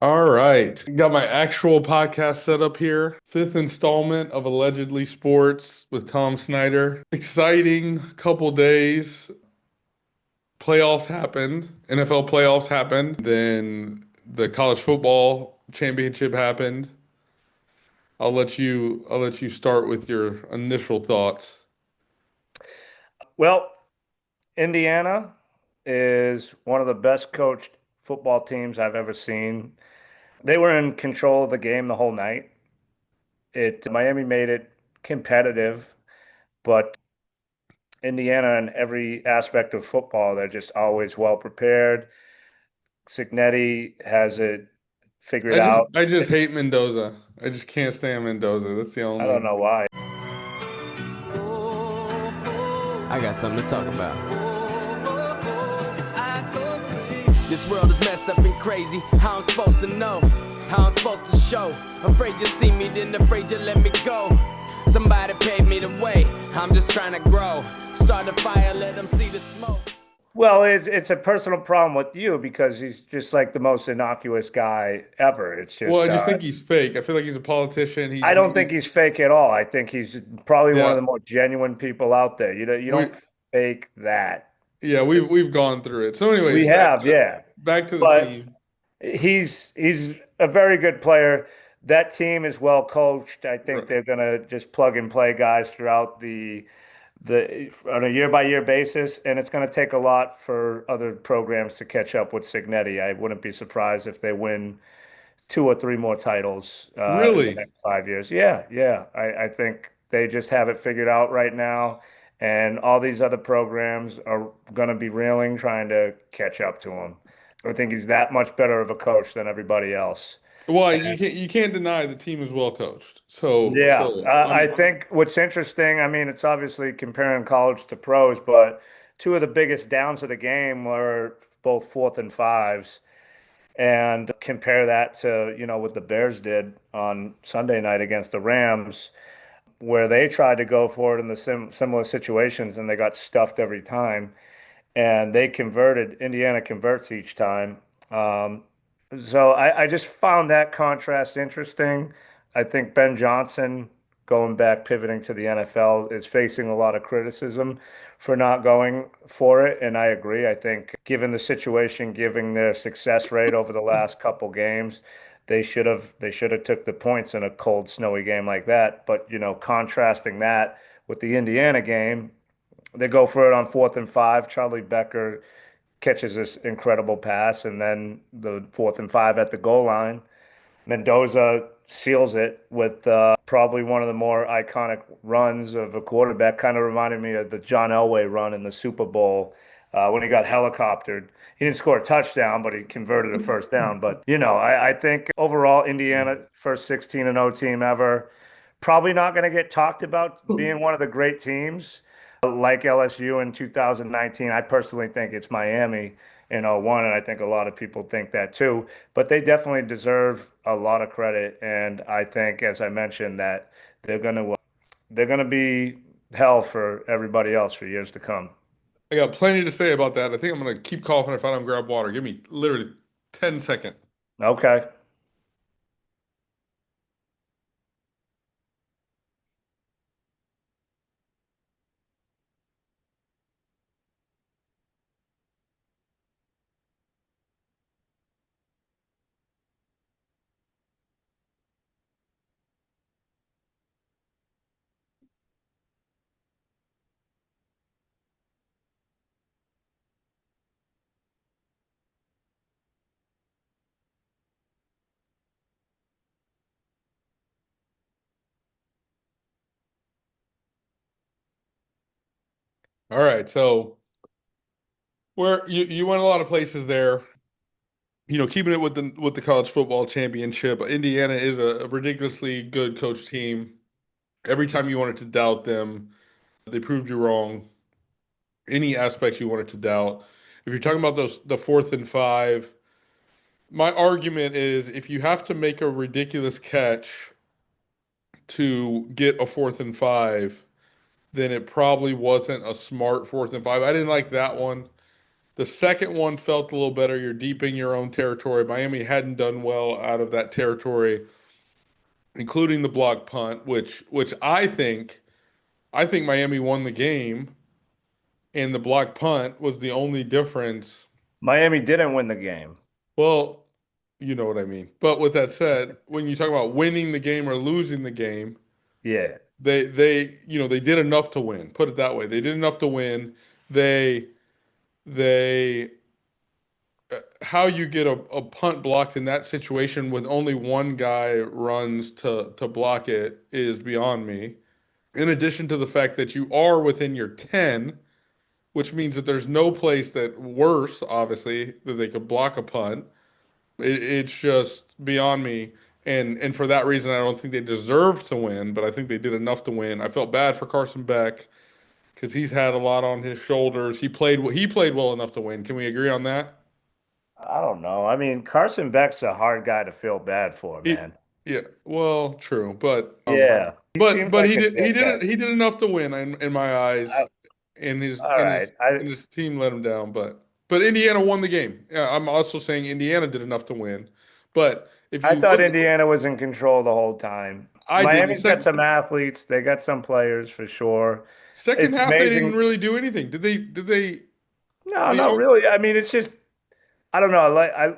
All right. Got my actual podcast set up here. Fifth installment of Allegedly Sports with Tom Schneider. Exciting couple days. Playoffs happened. NFL playoffs happened. Then the college football championship happened. I'll let you start with your initial thoughts. Well, Indiana is one of the best coached football teams I've ever seen. They were in control of the game the whole night. It Miami made it competitive, but Indiana in every aspect of football, they're just always well prepared. Signetti has it figured I just out. I just hate Mendoza. I just can't stand Mendoza. That's the I don't only. know why. I got something to talk about. This world is messed up and crazy. How I'm supposed to know? How I'm supposed to show? Afraid you see me, then afraid you let me go. Somebody paved me the way. I'm just trying to grow. Start a fire, let them see the smoke. Well, it's a personal problem with you because he's just like the most innocuous guy ever. It's Well, I just just think he's fake. I feel like he's a politician. I don't think He's he's fake at all. I think he's probably one of yeah. the more genuine people out there. You We don't fake that. Yeah, we've gone through it. So, anyways, We have, yeah. back to the But team. he's a very good player. That team is well coached. I think R- they're gonna just plug and play guys throughout the on a year by year basis, and it's gonna take a lot for other programs to catch up with Signetti. I wouldn't be surprised if they win two or three more titles in the Really? next 5 years. Yeah, yeah. I think they just have it figured out right now, and all these other programs are going to be reeling, trying to catch up to him. I think he's that much better of a coach than everybody else. Well, you can't deny the team is well coached. So Yeah, so I think what's interesting, I mean, it's obviously comparing college to pros, but two of the biggest downs of the game were both fourth and fives. And compare that to, what the Bears did on Sunday night against the Rams, where they tried to go for it in the similar situations and they got stuffed every time. And they converted, Indiana converts each time. Um, so I just found that contrast interesting. I think Ben Johnson, going back, pivoting to the NFL, is facing a lot of criticism for not going for it. And I agree. I think given the situation, given their success rate over the last couple games, they should have took the points in a cold, snowy game like that. But contrasting that with the Indiana game, they go for it on fourth and five. Charlie Becker catches this incredible pass, and then the fourth and five at the goal line. Mendoza seals it with probably one of the more iconic runs of a quarterback. Kind of reminded me of the John Elway run in the Super Bowl when he got helicoptered. He didn't score a touchdown, but he converted a first down. But I think overall, Indiana first 16-0 team ever. Probably not going to get talked about being one of the great teams like LSU in 2019. I personally think it's Miami in '01, and I think a lot of people think that too. But they definitely deserve a lot of credit, and I think, as I mentioned, that they're gonna be hell for everybody else for years to come. I got plenty to say about that. I think I'm gonna keep coughing if I don't grab water. Give me literally 10 seconds. Okay. All right, so where you went a lot of places there. Keeping it with the college football championship. Indiana is a ridiculously good coach team. Every time you wanted to doubt them, they proved you wrong. Any aspects you wanted to doubt. If you're talking about the fourth and five, my argument is if you have to make a ridiculous catch to get a fourth and five, then it probably wasn't a smart fourth and five. I didn't like that one. The second one felt a little better. You're deep in your own territory. Miami hadn't done well out of that territory, including the block punt, which I think Miami won the game, and the block punt was the only difference. Miami didn't win the game. Well, you know what I mean. But with that said, when you talk about winning the game or losing the game, Yeah. they did enough to win. Put it that way. They did enough to win. They they how you get a punt blocked in that situation with only one guy runs to block it is beyond me. In addition to the fact that you are within your 10, which means that there's no place that worse, obviously, that they could block a punt. It's just beyond me. And for that reason, I don't think they deserve to win, but I think they did enough to win. I felt bad for Carson Beck because he's had a lot on his shoulders. He played well enough to win. Can we agree on that? I don't know. I mean, Carson Beck's a hard guy to feel bad for, It, man. yeah, well, true, but Yeah. He but seems but like he a did he good did guy. it he did enough to win in my eyes, I, and his all and right. his and his team let him down. But Indiana won the game. Yeah, I'm also saying Indiana did enough to win. But if I you thought look, Indiana was in control the whole time. I didn't. Miami's got some athletes. They got some players for sure. Second It's half they didn't amazing. really do anything. Did they? Did they? No, The not really. I mean, it's just I don't know.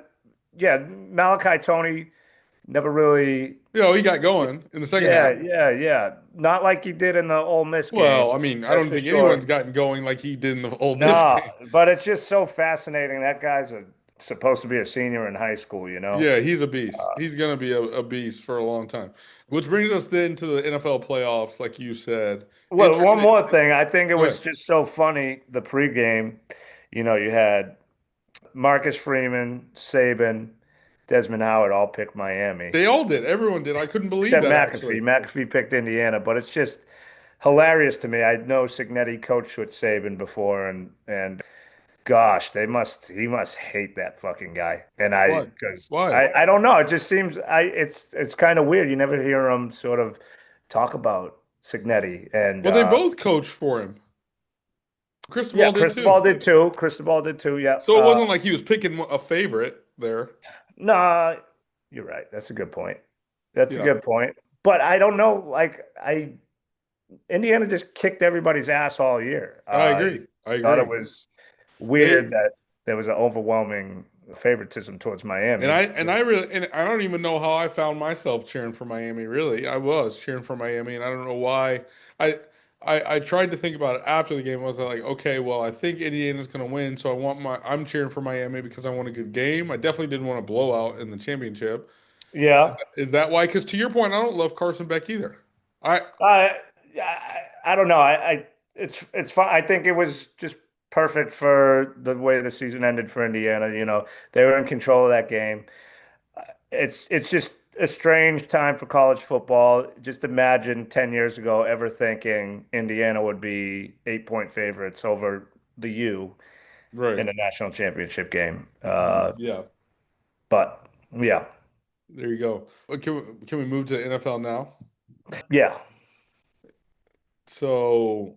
Yeah, Malachi Tony never really. he got going in the second Yeah, half. yeah, yeah. Not like he did in the Ole Miss game. Well, I mean, I That's don't for think anyone's sure. gotten going like he did in the Ole Miss No, game. but it's just so fascinating. That guy's supposed to be a senior in high school, you know? Yeah, he's a beast. He's gonna be a beast for a long time. Which brings us then to the NFL playoffs, like you said. Well, one Interesting. more thing. I think it Go was ahead. just so funny, the pregame. You had Marcus Freeman, Saban, Desmond Howard all picked Miami, They all did. Everyone did. I couldn't believe except that McAfee. actually. McAfee picked Indiana, but it's just hilarious to me. I know Signetti coached with Saban before, and gosh, he must hate that fucking guy. And Why? because Why? I don't know. It just seems it's kind of weird. You never hear him sort of talk about Signetti. And Well, they both coached for him. yeah, Cristobal did Cristobal too. did too. Cristobal did too. Yeah. So it wasn't like he was picking a favorite there. Nah, you're right. That's a good point. That's a Yeah, good point. But I don't know. Like Indiana just kicked everybody's ass all year. I I agree. I thought it agree. was They weird that there was an overwhelming favoritism towards and Miami. I really and I don't even know how I found myself cheering for Miami. Really, I was cheering for Miami, and I don't know why. I I tried to think about it after the game. I was like, okay, well, I think Indiana's going to win, so I'm cheering for Miami because I want a good game. I definitely didn't want a blowout in the championship. Yeah. Is that why? Because to your point, I don't love Carson Beck either. I I, I don't know. It's fine. I think it was just perfect for the way the season ended for Indiana. They were in control of that game. It's just a strange time for college football. Just imagine 10 years ago ever thinking Indiana would be 8-point favorites over the U right. in a national championship game. Yeah. But yeah, There you go. Can we move to NFL now? yeah, So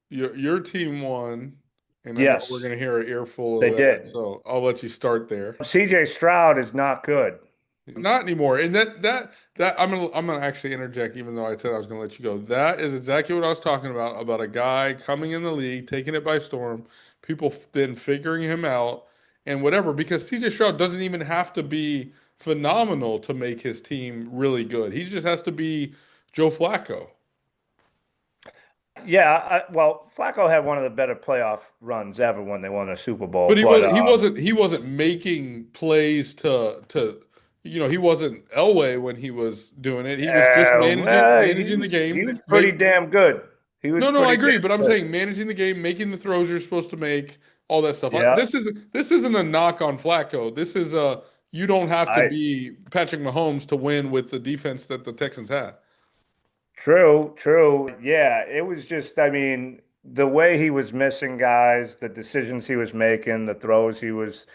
your team won, and I know we're yes, gonna hear an earful they of that. did. So I'll let you start there. CJ Stroud is not good. Not anymore. And that I'm gonna actually interject, even though I said I was gonna let you go. That is exactly what I was talking about a guy coming in the league, taking it by storm, people then figuring him out and whatever. Because CJ Stroud doesn't even have to be phenomenal to make his team really good. He just has to be Joe Flacco. Yeah, well, Flacco had one of the better playoff runs ever when they won a Super Bowl. But But he wasn't making plays to he wasn't Elway when he was doing it. He was just managing the he game. was pretty damn good. He was No, I pretty agree, damn but I'm good. saying managing the game, making the throws you're supposed to make, all that stuff. Yeah, This isn't a knock on Flacco. This is a you don't have to I be Patrick Mahomes to win with the defense that the Texans had. true, true. Yeah, it was just, I mean, the way he was missing guys, the decisions he was making, the throws he was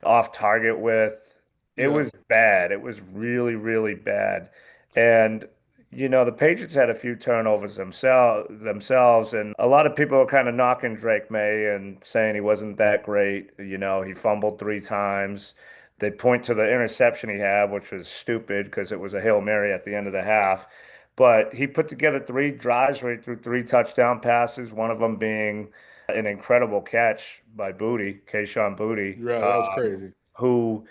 off target with, it Yeah. was bad. It was really, really bad. And the Patriots had a few turnovers themselves, and a lot of people are kind of knocking Drake Maye and saying he wasn't that great. He fumbled 3 times. They point to the interception he had, which was stupid because it was a Hail Mary at the end of the half. But he put together 3 drives where he threw 3 touchdown passes, one of them being an incredible catch by Kayshon Boutte, Yeah, that was crazy. who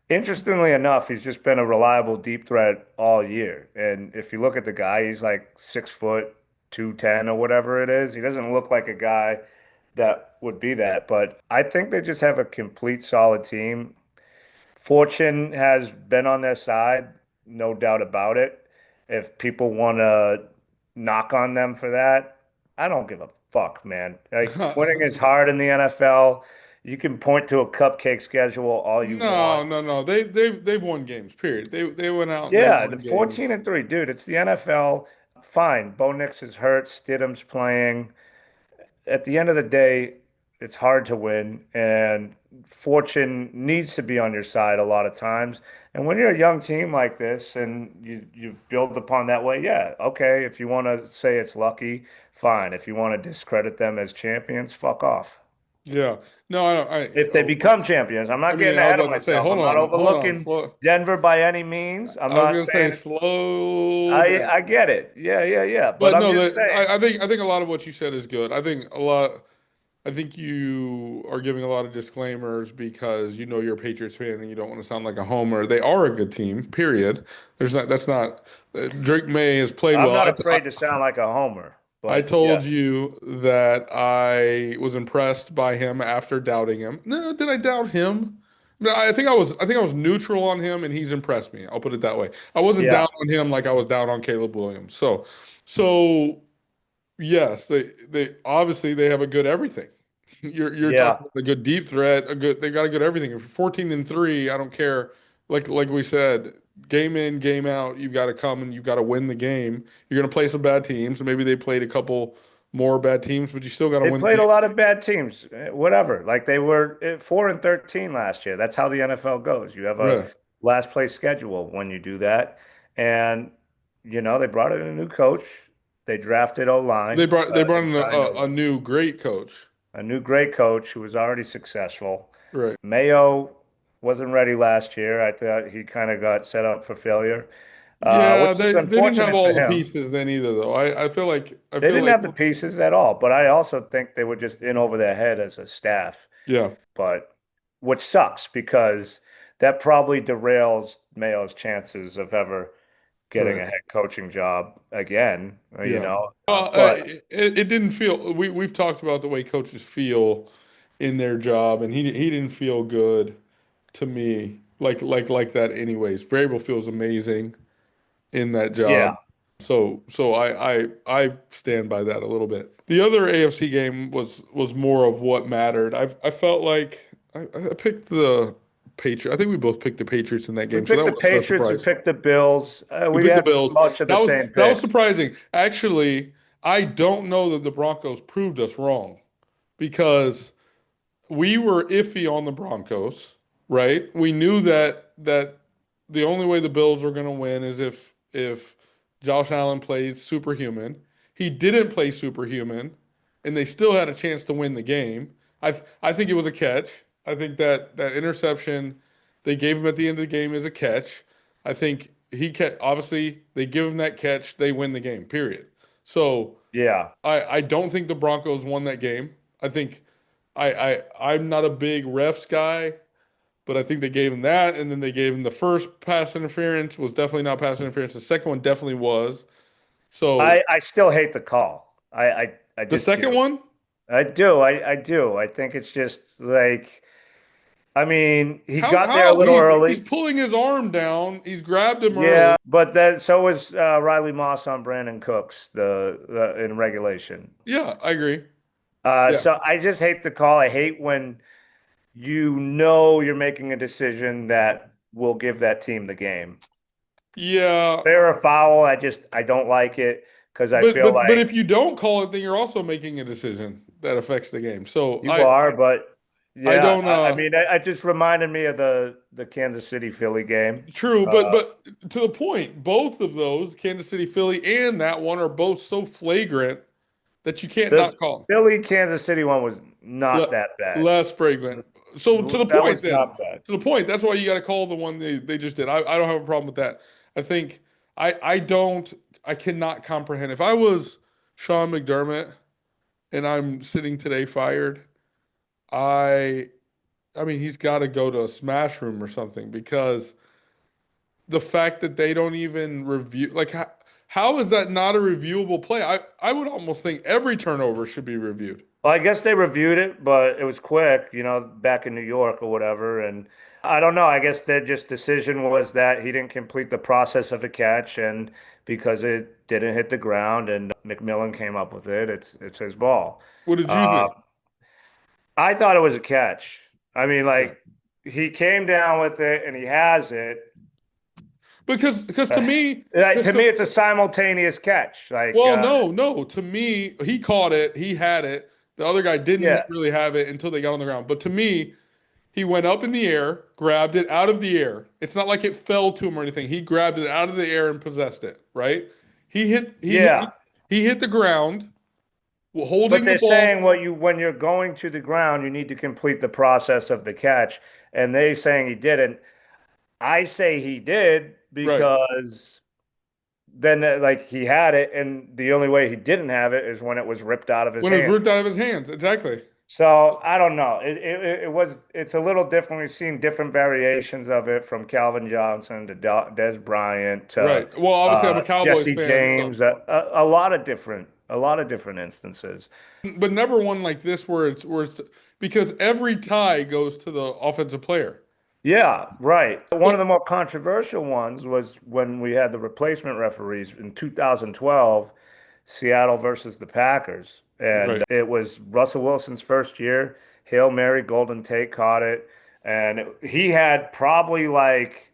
interestingly enough, he's just been a reliable deep threat all year. And if you look at the guy, he's like 6 foot, 210 or whatever it is. He doesn't look like a guy that would be that. But I think they just have a complete solid team. Fortune has been on their side, no doubt about it. If people want to knock on them for that, I don't give a fuck, man. Like winning is hard in the NFL. You can point to a cupcake schedule all you want. No, no, no. They've won games. Period. They went out and they Yeah, the won games. 14-3, dude. It's the NFL. Fine. Bo Nix is hurt. Stidham's playing. At the end of the day, it's hard to win, and fortune needs to be on your side a lot of times. And when you're a young team like this and you build upon that way, yeah, okay. If you want to say it's lucky, fine. If you want to discredit them as champions, fuck off. Yeah. No, I don't. If they become champions, I'm I not mean, getting I was ahead of about to say, myself. I'm not hold on, overlooking slow. Denver by any means. I'm I was not gonna say saying slow I down. I get it. Yeah, yeah, yeah. But But I'm no, just saying. I think a lot of what you said is good. I think you are giving a lot of disclaimers because you know you're a Patriots fan and you don't want to sound like a homer. They are a good team, period. There's not that's not Drake May has played I'm well. not afraid to sound like a homer, I but told yes. you that I was impressed by him after doubting him. No, did I doubt him? No, I think I was neutral on him and he's impressed me. I'll put it that way. I wasn't Yeah. down on him like I was down on Caleb Williams. So yes, they obviously they have a good everything. You're Yeah. talking about a good deep threat, a good they got a good everything. If you're 14-3, I don't care. Like we said, game in, game out, you've got to come and you've got to win the game. You're going to play some bad teams. Maybe they played a couple more bad teams, but you still got to They win the played a game. lot of bad teams, whatever. Like they were 4-13 last year. That's how the NFL goes. You have a Yeah. last place schedule when you do that. And, they brought in a new coach. They drafted O-line. They brought They in signed a new great coach. a new great coach who was already successful. Right. Mayo wasn't ready last year. I thought he kind of got set up for failure, which Yeah, is they didn't have unfortunate for all the him. pieces then either though. I They feel didn't like have the pieces at all, but I also think they were just in over their head as a staff. yeah, But which sucks because that probably derails Mayo's chances of ever getting right. a head coaching job again, Yeah. But it didn't feel we've talked about the way coaches feel in their job, and he didn't feel good to me like that anyways. Variable feels amazing in that job. yeah, So I stand by that a little bit. The other AFC game was more of what mattered. I felt like I picked the Patriots. I think we both picked the Patriots in that we game, so picked that the wasn't a Patriots, we surprise. picked the Bills. We We picked the had Bills. much of the same That was picks. surprising. Actually, I don't know that the Broncos proved us wrong because we were iffy on the Broncos, right? We knew that the only way the Bills were going to win is if Josh Allen plays superhuman. He didn't play superhuman, and they still had a chance to win the game. I think it was a catch. I think that interception they gave him at the end of the game is a catch. I think obviously they give him that catch, they win the game. Period. So Yeah, I don't think the Broncos won that game. I think I'm not a big refs guy, but I think they gave him that, and then they gave him the first pass interference was definitely not pass interference. The second one definitely was. So I still hate the call. I the just second do. one, I do. I do. I think it's just like, I mean, he got there a how little he's early. pulling his arm down. He's grabbed him Yeah, early. but then so was Riley Moss on Brandon Cooks the in regulation. Yeah, I agree. Yeah, So I just hate the call. I hate when you're making a decision that will give that team the game. yeah. Fair or foul, I don't like it because I But feel but like if you don't call it, then you're also making a decision that affects the game. So you are, but I Yeah, don't I mean, it just reminded me of the Kansas City Philly game. true, but Uh, to the point, both of those, Kansas City, Philly, and that one are both so flagrant that you can't the not call them. Philly Kansas City one was not Le that bad. less fragrant. So to the That point was then, not bad. to the point, that's why you got to call the one they just did. I don't have a problem with that. I think I don't I cannot comprehend. If I was Sean McDermott and I'm sitting today fired, I I mean he's got to go to a smash room or something because the fact that they don't even review like how is that not a reviewable play? I would almost think every turnover should be reviewed. Well, I guess they reviewed it, but it was quick, back in New York or whatever. And I don't know. I guess their just decision was that he didn't complete the process of a catch, and because it didn't hit the ground, and McMillan came up with it, it's his ball. What did you Uh, think? I thought it was a catch. I mean, Yeah. like he came down with it and he has it. Because to me, because To me, to it's a simultaneous catch. well, no, to me, he caught it, he had it. The other guy didn't Yeah, really have it until they got on the ground. But to me, he went up in the air, grabbed it out of the air. It's not like it fell to him or anything. He grabbed it out of the air and possessed it, right? He hit he hit yeah. he hit the ground But holding the they're ball. saying when you're going to the ground, you need to complete the process of the catch, and they saying he didn't. I say he did Right. because then like he had it, and the only way he didn't have it is when it was ripped out of his When it was hand. ripped out of his hands. Exactly. So I don't know. It's a little different. We've seen different variations of it from Calvin Johnson to Des Bryant to Right. Well, obviously I'm a Cowboys Jesse fan, so James. A lot of different instances. but never one like this where it's because every tie goes to the offensive player. Yeah, right. One of So the more controversial ones was when we had the replacement referees in 2012, Seattle versus the Packers. And right, it was Russell Wilson's first year. Hail Mary, Golden Tate caught it. And he had probably like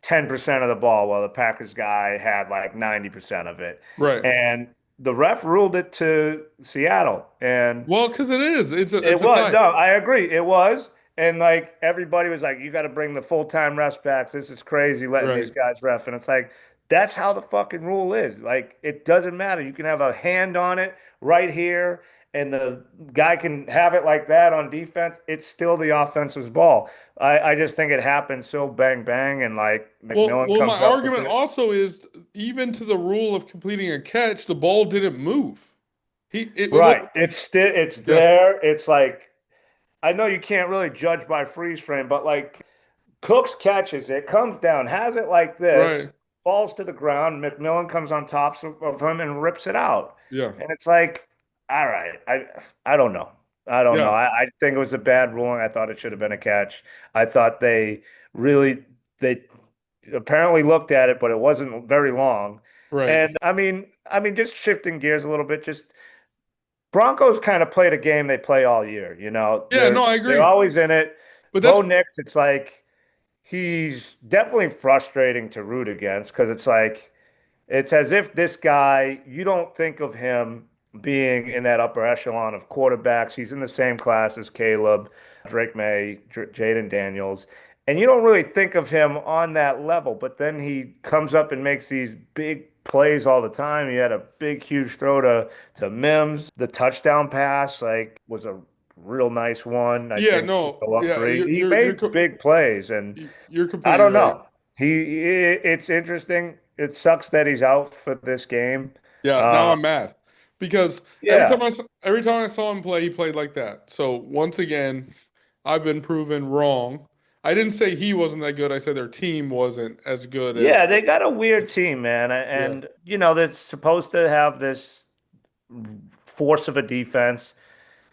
10% of the ball, while the Packers guy had like 90% of it. right. And the ref ruled it to Seattle. And Well, because it is. it It's a was. tie. No, I agree. It was. And like everybody was like, you got to bring the full-time refs back. This is crazy letting these Right. guys ref. And it's like, that's how the fucking rule is. Like, it doesn't matter. You can have a hand on it right here, and the guy can have it like that on defense. It's still the offense's ball. I just think it happened so bang bang, and like McMillan Well, my comes up with argument it. also is even to the rule of completing a catch, the ball didn't move. It Right. looked, It's yeah, there. It's like I know you can't really judge by freeze frame, but like Cooks catches it, comes down, has it like this, right, falls to the ground. McMillan comes on top of him and rips it out. yeah, And it's like, all right, I don't know. I don't know. yeah, I think it was a bad ruling. I thought it should have been a catch. I thought they apparently looked at it, but it wasn't very long. right. And I mean, just shifting gears a little bit, just Broncos kind of played a game they play all year. Yeah, They're no, I they're agree. always in it. But that's Bo Nix, it's like he's definitely frustrating to root against because it's like it's as if this guy, you don't think of him being in that upper echelon of quarterbacks. He's in the same class as Caleb, Drake Maye, Jaden Daniels, and you don't really think of him on that level. But then he comes up and makes these big plays all the time. He had a big, huge throw to Mims. The touchdown pass, like, was a real nice one. I yeah, think to no, go up yeah, three. He made big plays, and you're I completely don't right. know. It's interesting. It sucks that he's out for this game. Yeah, now Uh, I'm mad because yeah, every time I saw him play, he played like that. So once again, I've been proven wrong. I didn't say he wasn't that good. I said their team wasn't as good yeah, as they got a weird as team, man, yeah. and they're supposed to have this force of a defense.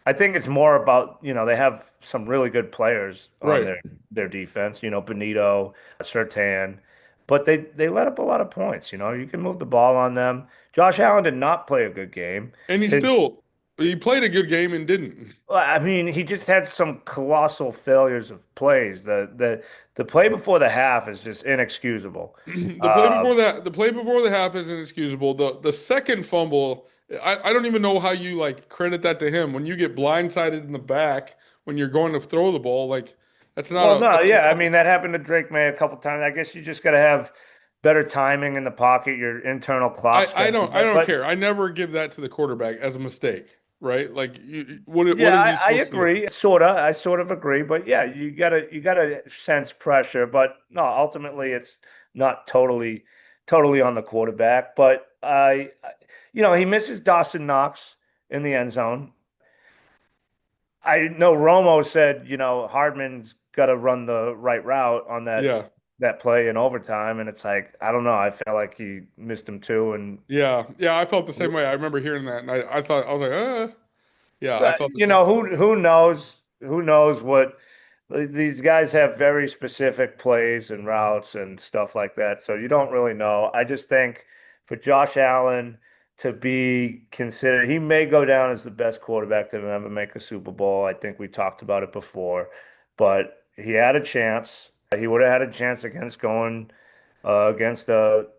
I think it's more about, they have some really good players on Right. their defense, Benito, Sertan, but they let up a lot of points, You can move the ball on them. Josh Allen did not play a good game. And His he played a good game and didn't. Well, I mean, he just had some colossal failures of plays. The play before the half is just inexcusable. Uh, The play before the half is inexcusable. The second fumble, I don't even know how you like credit that to him when you get blindsided in the back when you're going to throw the ball. Like that's not Well, a no, that's not a yeah. I fumble. mean, that happened to Drake Maye a couple times. I guess you just got to have better timing in the pocket. Your internal clock's got I to be I better. don't But care. I never give that to the quarterback as a mistake, right? Like what yeah, is he I supposed to do? agree. Sorta. I sort of agree. But yeah, you gotta sense pressure. But no, ultimately it's not totally on the quarterback. But he misses Dawson Knox in the end zone. I know Romo said, Hardman's got to run the right route on that Yeah. that play in overtime, and it's like I don't know. I felt like he missed him too, and Yeah. Yeah, I felt the same way. I remember hearing that and I thought I was like, yeah, I felt the same way. who knows? Who knows what these guys have very specific plays and routes and stuff like that. So you don't really know. I just think for Josh Allen to be considered, he may go down as the best quarterback to ever make a Super Bowl. I think we talked about it before, but he had a chance. He would have had a chance against a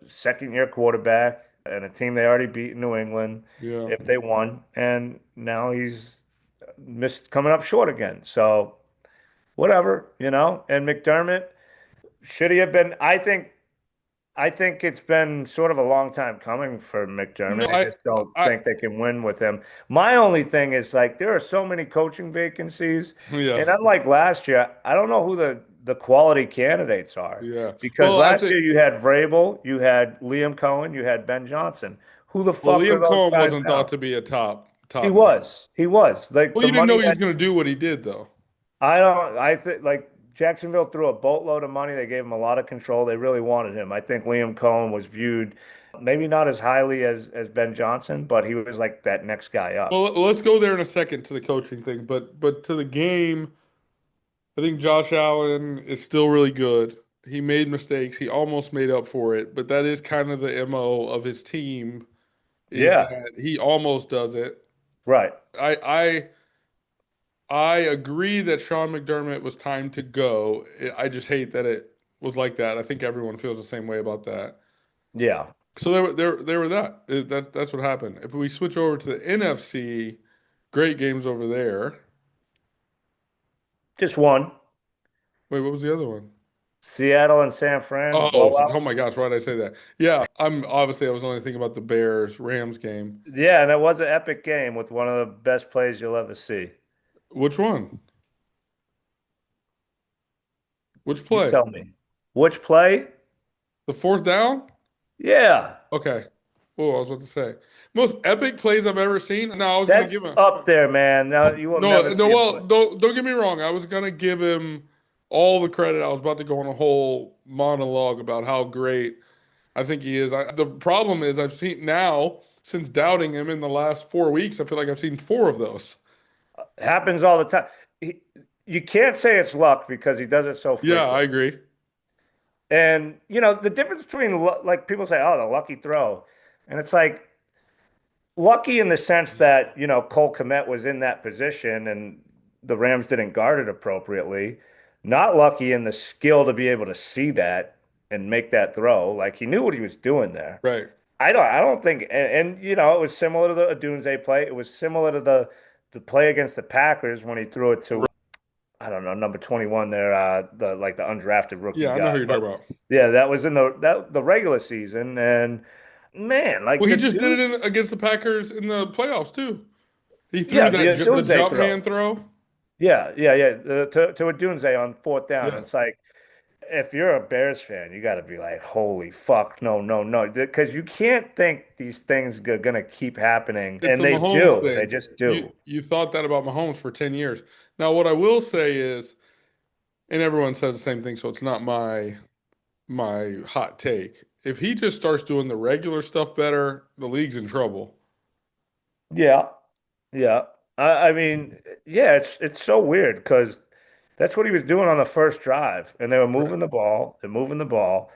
second year quarterback and a team they already beat in New England Yeah. if they won. And now he's missed coming up short again. So whatever, And McDermott, should he have been? I think it's been sort of a long time coming for No, McDermott. I just don't I think they can win with him. My only thing is like there are so many coaching vacancies, yeah. and unlike last year, I don't know who the quality candidates are. Yeah. Because Well, I last think year you had Vrabel, you had Liam Cohen, you had Ben Johnson. Who the well, fuck are Liam those Cohen guys wasn't thought now? to be a He top name. was. He was. Like Well, the you didn't money know he was that going to do what he did though. I don't. I think like Jacksonville threw a boatload of money. They gave him a lot of control. They really wanted him. I think Liam Cohen was viewed maybe not as highly as Ben Johnson, but he was like that next guy up. Well, let's go there in a second to the coaching thing, but to the game, I think Josh Allen is still really good. He made mistakes. He almost made up for it, but that is kind of the MO of his team is Yeah, that he almost does it. right. I I I agree that Sean McDermott was time to go. I just hate that it was like that. I think everyone feels the same way about that. Yeah, So they were that. That's what happened. If we switch over to the NFC, great games over there. just one. Wait, what was the other one? Seattle and San Fran Oh blowout. my gosh, why did I say that? Yeah, I was only thinking about the Bears Rams game. Yeah, and that was an epic game with one of the best plays you'll ever see. Which one? Which You play? tell me. Which play? The fourth down? Yeah, Okay. Oh, I was about to say. Most epic plays I've ever seen. No, I was gonna that's give him up there, man. Now you will no, never no. see a play. Well, don't get me wrong. I was gonna give him all the credit. I was about to go on a whole monologue about how great I think he is. The problem is I've seen now since doubting him in the last 4 weeks. I feel like I've seen four of those. Happens all the time. You can't say it's luck because he does it so Yeah, I frequently. agree. And the difference between like people say, "Oh, the lucky throw," and it's like lucky in the sense that Cole Kmet was in that position and the Rams didn't guard it appropriately. Not lucky in the skill to be able to see that and make that throw. Like he knew what he was doing there. Right. I don't think, it was similar to the Dunze play. It was similar to the play against the Packers when he threw it to I don't know, number 21 there, the undrafted rookie Yeah, I know guy. who you're But talking about. yeah, that was in the regular season. And man, like Well, he the just did dude, it against the Packers in the playoffs too. He threw yeah, the the Dunze jump man throw. throw. Yeah, yeah, yeah. To a Dunze on fourth down. Yeah, It's like if you're a Bears fan, you got to be like, holy fuck, no, no, no, because you can't think these things are gonna keep happening, it's and the they Mahomes do. They thing. just do. You thought that about Mahomes for 10 years. Now, what I will say is, and everyone says the same thing, so it's not my hot take. If he just starts doing the regular stuff better, the league's in trouble. Yeah, yeah. I mean, yeah, it's so weird because that's what he was doing on the first drive, and they were Right. moving the ball. They're moving the ball.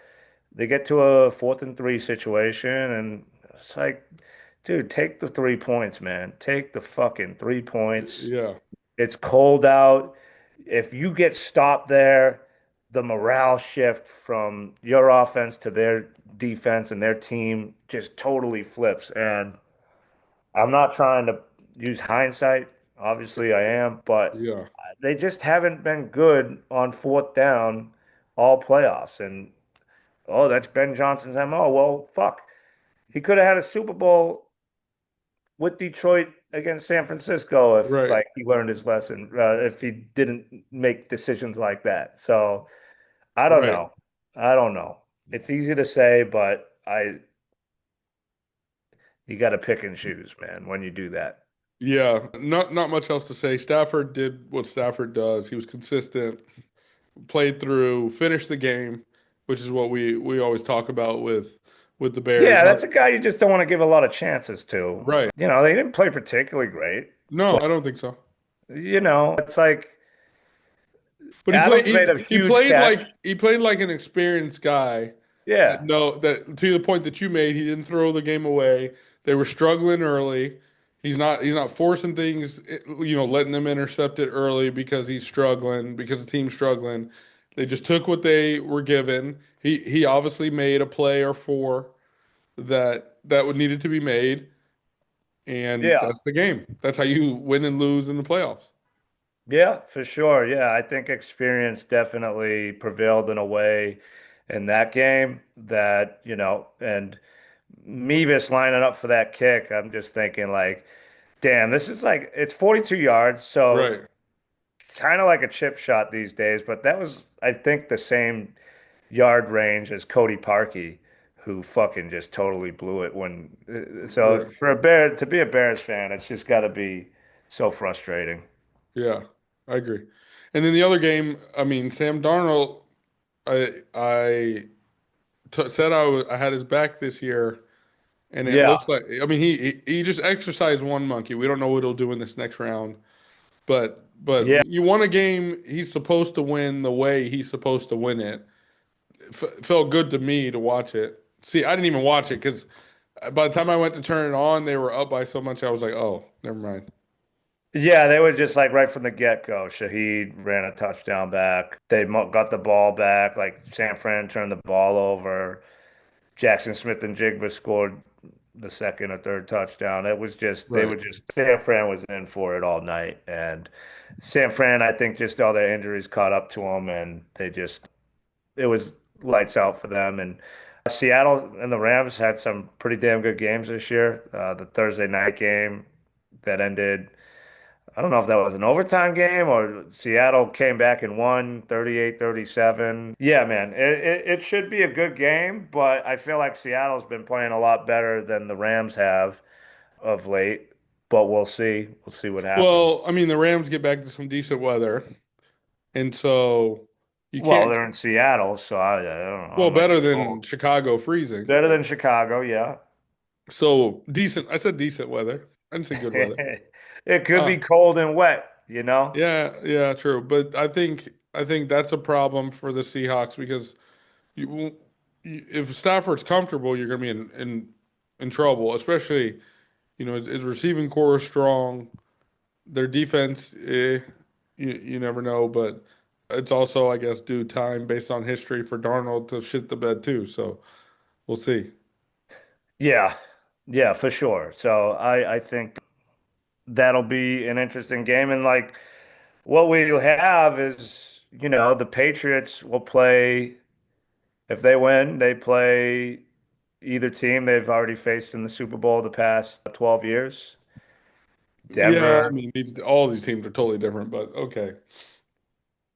They get to a 4th and 3 situation, and it's like, dude, take the 3 points, man. Take the fucking 3 points. Yeah. It's cold out. If you get stopped there, the morale shift from your offense to their defense and their team just totally flips. And I'm not trying to use hindsight. Obviously, I am, but Yeah. they just haven't been good on fourth down all playoffs. And oh, that's Ben Johnson's MO. Well, fuck. He could have had a Super Bowl with Detroit against San Francisco if Right. like he learned his lesson, if he didn't make decisions like that. So I don't Right. know. I don't know. It's easy to say, but you got to pick and choose, man, when you do that. Yeah. Not much else to say. Stafford did what Stafford does. He was consistent, played through, finished the game, which is what we always talk about with the Bears. Yeah, Not that's a guy you just don't want to give a lot of chances to. right. They didn't play particularly great. No, I don't think so. It's like But Adams made a huge catch. he played like an experienced guy. Yeah. That to the point that you made, he didn't throw the game away. They were struggling early. He's not forcing things, letting them intercept it early because he's struggling, because the team's struggling. They just took what they were given. He obviously made a play or four that would needed to be made, and Yeah. that's the game. That's how you win and lose in the playoffs. Yeah, for sure. Yeah, I think experience definitely prevailed in a way in that game and Mevis lining up for that kick. I'm just thinking like, damn, this is like it's 42 yards, so Right. kind of like a chip shot these days, but that was I think the same yard range as Cody Parkey, who fucking just totally blew it so Right. for a Bear to be a Bears fan, it's just got to be so frustrating. Yeah, I agree. And then the other game, I mean, Sam Darnold, I said I had his back this year, and it Yeah. looks like I mean he just exercised one monkey. We don't know what he'll do in this next round, but Yeah. you won a game he's supposed to win the way he's supposed to win it. Felt good to me to watch it. See, I didn't even watch it because by the time I went to turn it on, they were up by so much. I was like, oh, never mind. Yeah, they were just like right from the get-go. Shaheed ran a touchdown back. Got the ball back. Like San Fran turned the ball over. Jackson Smith and Jigba scored the second or third touchdown. It was just they were Right. just San Fran was in for it all night, and San Fran, I think, just all their injuries caught up to them, and it was lights out for them. And Seattle and the Rams had some pretty damn good games this year. The Thursday night game that ended. I don't know if that was an overtime game or Seattle came back and won 38-37. Yeah, man, it should be a good game, but I feel like Seattle's been playing a lot better than the Rams have of late. But we'll see. We'll see what happens. Well, I mean, the Rams get back to some decent weather, and so you Well, can't. they're in Seattle, so I don't know. Well, It might better be than cold. Chicago freezing. Better than Chicago, yeah. So decent. I said decent weather. I didn't say good weather. It could Uh, be cold and wet. yeah, yeah, true. But I think that's a problem for the Seahawks because you, if Stafford's comfortable, you're going to be in trouble. Especially, his receiving core is strong. Their defense, you never know, but it's also, I guess, due time based on history for Darnold to shit the bed too. So we'll see. Yeah, yeah, for sure. So I think that'll be an interesting game. And like what we'll have is, the Patriots will play, if they win, they play either team they've already faced in the Super Bowl the past 12 years. Yeah, I Denver. mean, all these teams are totally different, but okay.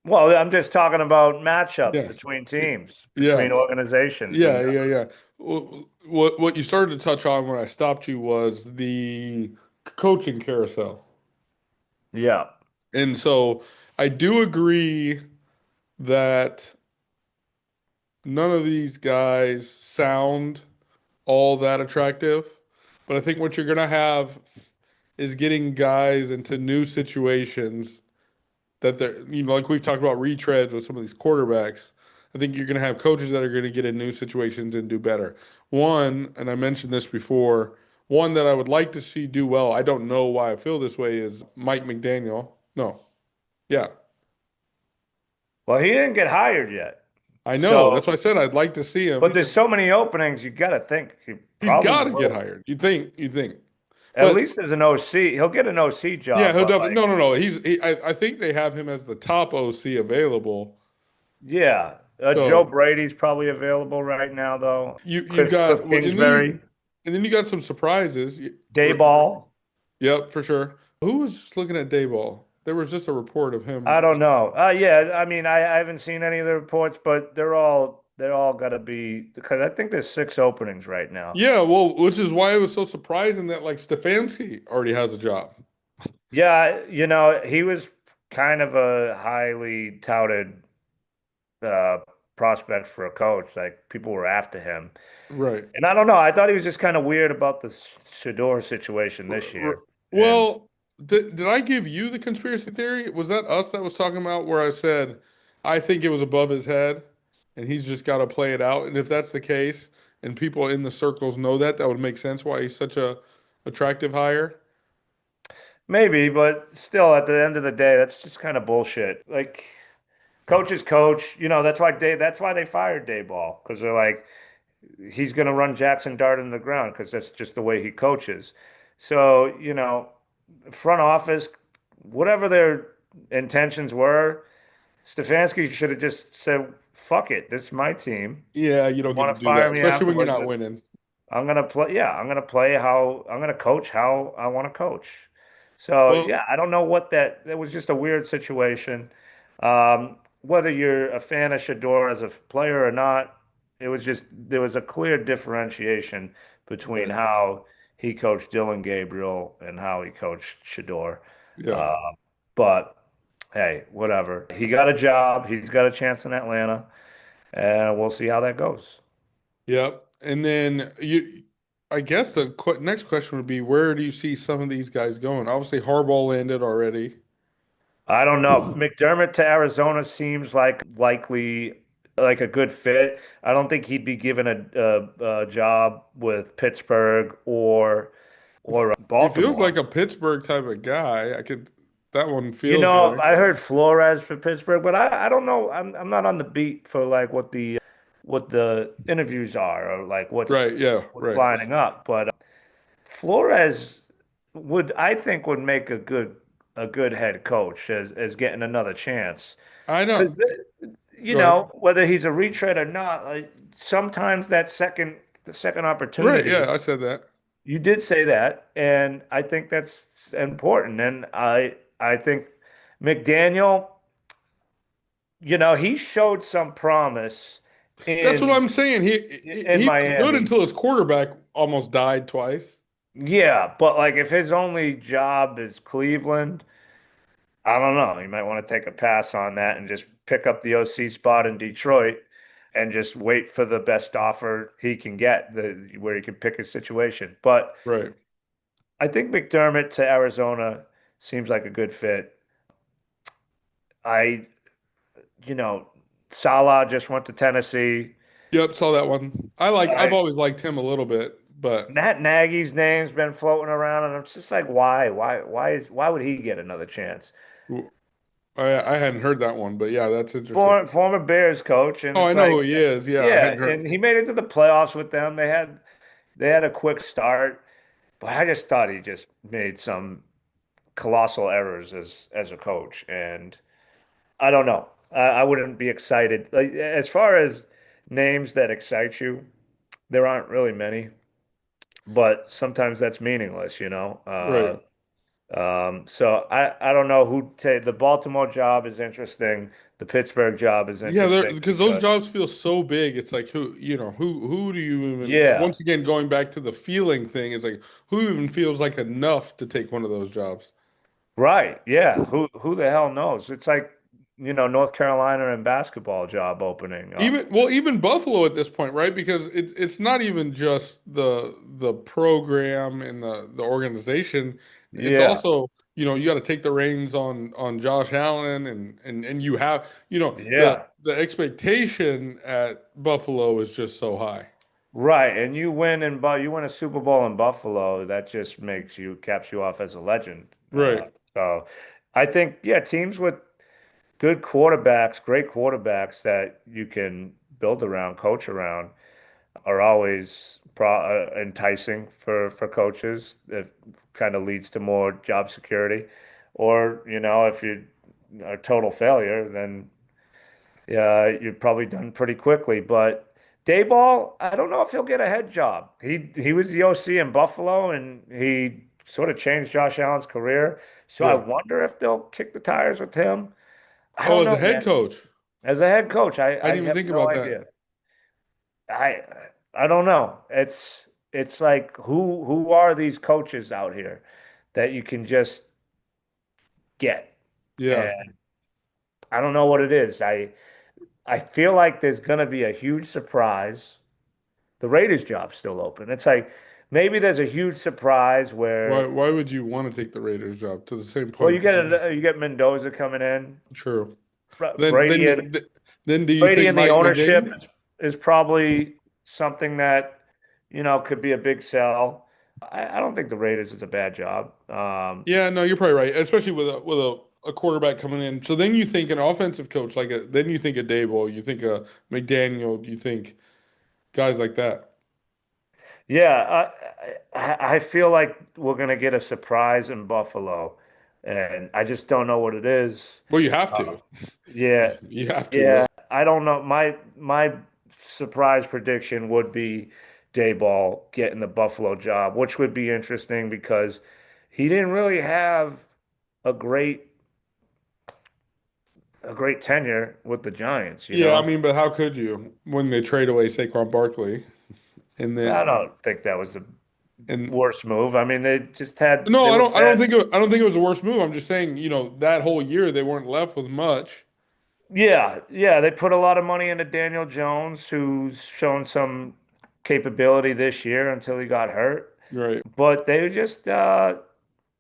Well, I'm just talking about matchups Yeah. between teams, Yeah. between organizations. Yeah, And yeah, yeah. What you started to touch on when I stopped you was the coaching carousel. yeah. And so I do agree that none of these guys sound all that attractive, but I think what you're gonna have is getting guys into new situations that they're, like we've talked about retreads with some of these quarterbacks. I think you're going to have coaches that are going to get in new situations and do better. One, and I mentioned this before, one that I would like to see do well, I don't know why I feel this way, is Mike McDaniel. No. Yeah. Well, he didn't get hired yet. I know. So, That's why I said I'd like to see but him. there's so many openings, you got to think he He's probably got to get will. hired. You think. At But least as an OC, he'll get an OC yeah, job, he'll but definitely like, no. I think they have him as the top OC available. yeah, Joe So Brady's probably available right now, though. you've Cliff got well, Kingsbury, and then you got some surprises. Dayball. Yep, for sure. Who was just looking at Dayball? There was just a report of I him. don't know. Yeah, I mean, I haven't seen any of the reports, but they're all got to be because I think there's 6 openings right now. Yeah, well, which is why it was so surprising that like Stefanski already has a job. Yeah, he was kind of a highly touted uh, prospect for a coach. Like people were after him, Right. and I don't know. I thought he was just kind of weird about the Shador situation R- this r- year. And Well, did I give you the conspiracy theory? Was that us that was talking about where I said I think it was above his head and he's just got to play it out? And if that's the case, and people in the circles know that, that would make sense why he's such a attractive hire. maybe, but still, at the end of the day, that's just kind of bullshit. Like, coach is coach. That's why they fired Dayball because they're like, he's going to run Jackson Dart in the ground because that's just the way he coaches. So, front office, whatever their intentions were, Stefanski should have just said, "Fuck it, this is my team. Yeah, you don't get to Want to do that, fire me especially when you're afterwards? not winning. I'm gonna play. Yeah, I'm gonna coach how I want to coach." So Well, yeah, I don't know what that was just a weird situation. Whether you're a fan of Shador as a player or not, it was just there was a clear differentiation between right. how he coached Dylan Gabriel and how he coached Shador. Yeah. Uh, but hey, whatever. He got a job. He's got a chance in Atlanta, and we'll see how that goes. Yep. And then I guess the next question would be, where do you see some of these guys going? Obviously, Harbaugh landed already. I don't know. McDermott to Arizona seems like a good fit. I don't think he'd be given a job with Pittsburgh or He feels Baltimore. like a Pittsburgh type of guy. That one feels right. I heard Flores for Pittsburgh, but I don't know. I'm not on the beat for like what the interviews are or like Right. Yeah. what's Right. lining up. But Flores I think would make a good head coach as getting another chance. I know. Because Go ahead. whether he's a retread or not, like sometimes the second Right. Yeah. opportunity, I said that. you did say that, and I think that's important. And I think McDaniel, he showed some promise That's what in I'm saying. in He was good Miami. until his quarterback almost died twice. Yeah, but like if his only job is Cleveland, I don't know. You might want to take a pass on that and just pick up the OC spot in Detroit and just wait for the best offer he can get, where he can pick his situation. But Right. I think McDermott to Arizona seems like a good fit. I, you know, Salah just went to Tennessee. Yep. Saw that one. I've I, always liked him a little bit, but Matt Nagy's name's been floating around, and I'm just like, why? Why would he get another chance? I hadn't heard that one. But yeah, that's interesting. Former Bears coach, and Oh, I it's know like, who he is. Yeah, I yeah, hadn't and heard. he made it to the playoffs with them. They had a quick start, but I just thought he just made some colossal errors as a coach, and I don't know. I wouldn't be excited. Like as far as names that excite you, there aren't really many, but sometimes that's meaningless, you know. Right. So I don't know who take the Baltimore job is interesting. The Pittsburgh job is Yeah, interesting because those because jobs feel so big. It's like who do you even yeah, once again going back to the feeling thing is like who even feels like enough to take one of those jobs? right, yeah. Who the hell knows? It's like North Carolina and basketball job opening up. Even Buffalo at this point, right? Because it's not even just the program and the organization. It's Yeah, also, you got to take the reins on Josh Allen and you have, yeah. the expectation at Buffalo is just so high. Right, and you win a Super Bowl in Buffalo, that just caps you off as a legend. Right. So I think, yeah, teams with good quarterbacks, great quarterbacks that you can build around, coach around. are always enticing for coaches. It kind of leads to more job security. Or, if you're a total failure, then yeah, you're probably done pretty quickly. But Dayball, I don't know if he'll get a head job. He was the OC in Buffalo, and he sort of changed Josh Allen's career. So I Yeah. wonder if they'll kick the tires with him. I Oh, don't as know, a head man. coach. As a head coach, I I didn't even have think no about that. idea. I I don't know. It's like who are these coaches out here that you can just get? Yeah. And I don't know what it is. I feel like there's gonna be a huge surprise. The Raiders job's still open. It's like maybe there's a huge surprise Why where, why would you want to take the Raiders job to the same well, point? you get Mendoza coming in. True. Then Brady then and then do you Brady think and the Mike ownership McDaniel? is probably something that, could be a big sell. I don't think the Raiders is a bad job. Yeah, no, you're probably right, especially with a quarterback coming in. So then you think an offensive coach then you think a Daboll, you think a McDaniel, you think guys like that. Yeah, I feel like we're gonna get a surprise in Buffalo, and I just don't know what it is. Well, you have Uh, to. yeah, You have to, yeah, right? I don't know. My surprise prediction would be Dayball getting the Buffalo job, which would be interesting because he didn't really have a great a great tenure with the Giants, you Yeah, I know? mean, but how could you when they trade away Saquon Barkley and I then don't think that was the and worst move. I mean, they just had no, they were I don't bad. think I don't think it was a worst move. I'm just saying, that whole year they weren't left with much. Yeah, yeah, they put a lot of money into Daniel Jones, who's shown some capability this year until he got hurt. Right. But they just I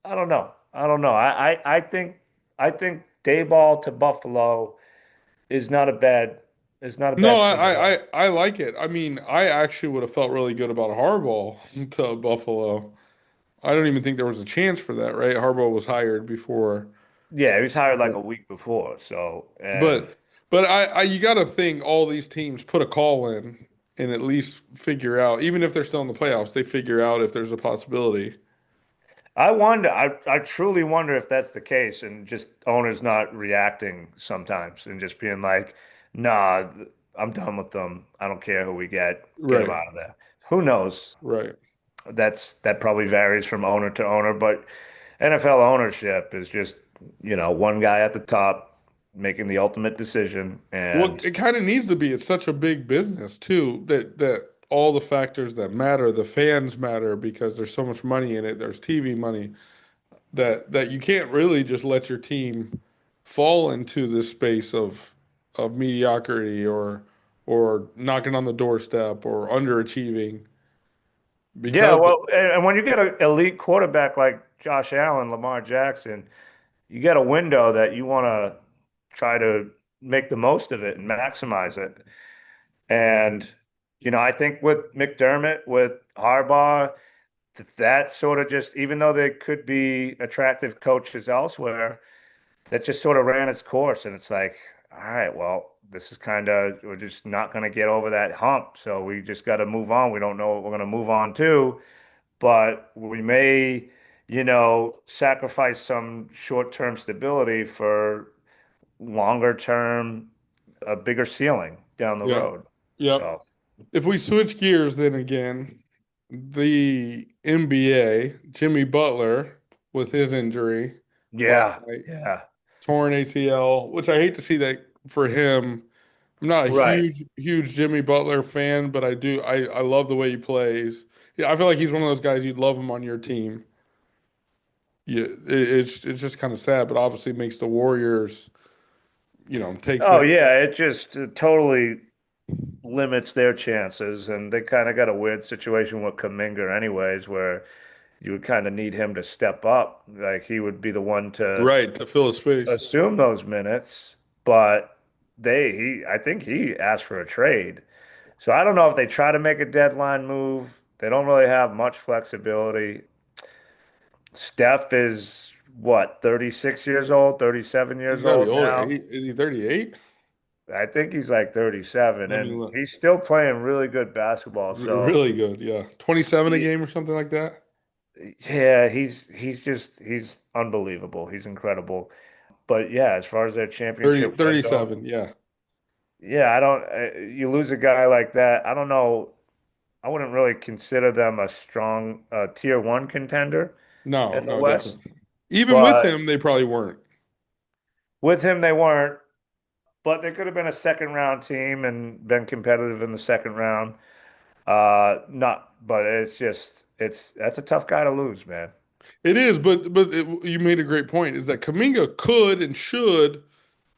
don't know. I don't know. I think Dayball to Buffalo is not a bad is not a No, bad thing at all. I like it. I mean, I actually would have felt really good about Harbaugh to Buffalo. I don't even think there was a chance for that, right? Harbaugh was hired before. Yeah, he was hired like a week before, so and But you got to think all these teams put a call in and at least figure out, even if they're still in the playoffs, they figure out if there's a possibility. I wonder, I truly wonder if that's the case and just owners not reacting sometimes and just being like, nah, I'm done with them. I don't care who we get them Right, out of there. Who knows? right. That probably varies from owner to owner, but NFL ownership is just, one guy at the top making the ultimate decision. Well, And it kind of needs to be. It's such a big business too that all the factors that matter, the fans matter because there's so much money in it. There's TV money that you can't really just let your team fall into this space of mediocrity or knocking on the doorstep or underachieving yeah, because well, and when you get an elite quarterback like Josh Allen, Lamar Jackson, you get a window that you want to try to make the most of it and maximize it. And, I think with McDermott, with Harbaugh, that sort of just, even though they could be attractive coaches elsewhere, that just sort of ran its course. And it's like, all right, well, this is we're just not going to get over that hump. So we just got to move on. We don't know what we're going to move on to, but we may, sacrifice some short-term stability for longer term, a bigger ceiling down the yeah, road. yep. So, If we switch gears, then again, the NBA, Jimmy Butler with his injury last yeah, night, yeah, torn ACL, which I hate to see that for him. I'm not a right. huge Jimmy Butler fan, but I love the way he plays. Yeah, I feel like he's one of those guys you'd love him on your team. Yeah, it's just kind of sad, but obviously makes the Warriors, takes Oh them. yeah, it just totally limits their chances, and they kind of got a weird situation with Kuminga, anyways, where you would kind of need him to step up, like he would be the one to Right, to fill his space. assume those minutes, but I think he asked for a trade. So I don't know if they try to make a deadline move. They don't really have much flexibility. Steph is what, 36 years old, 37 He's years got to be old older. now. Is he 38? I think he's like 37, Let me and look. he's still playing really good basketball. So Really good, yeah. 27 a he, game or something like that. yeah, he's unbelievable. He's incredible. But yeah, as far as their 30, championship win goes, 37, yeah. yeah, I don't. You lose a guy like that. I don't know. I wouldn't really consider them a strong tier one contender No, in the no, West, definitely. Even with but him, they probably weren't. with him they weren't. But they could have been a second round team and been competitive in the second round. Not, but it's just that's a tough guy to lose, man. It is, but you made a great point. Is that Kaminga could and should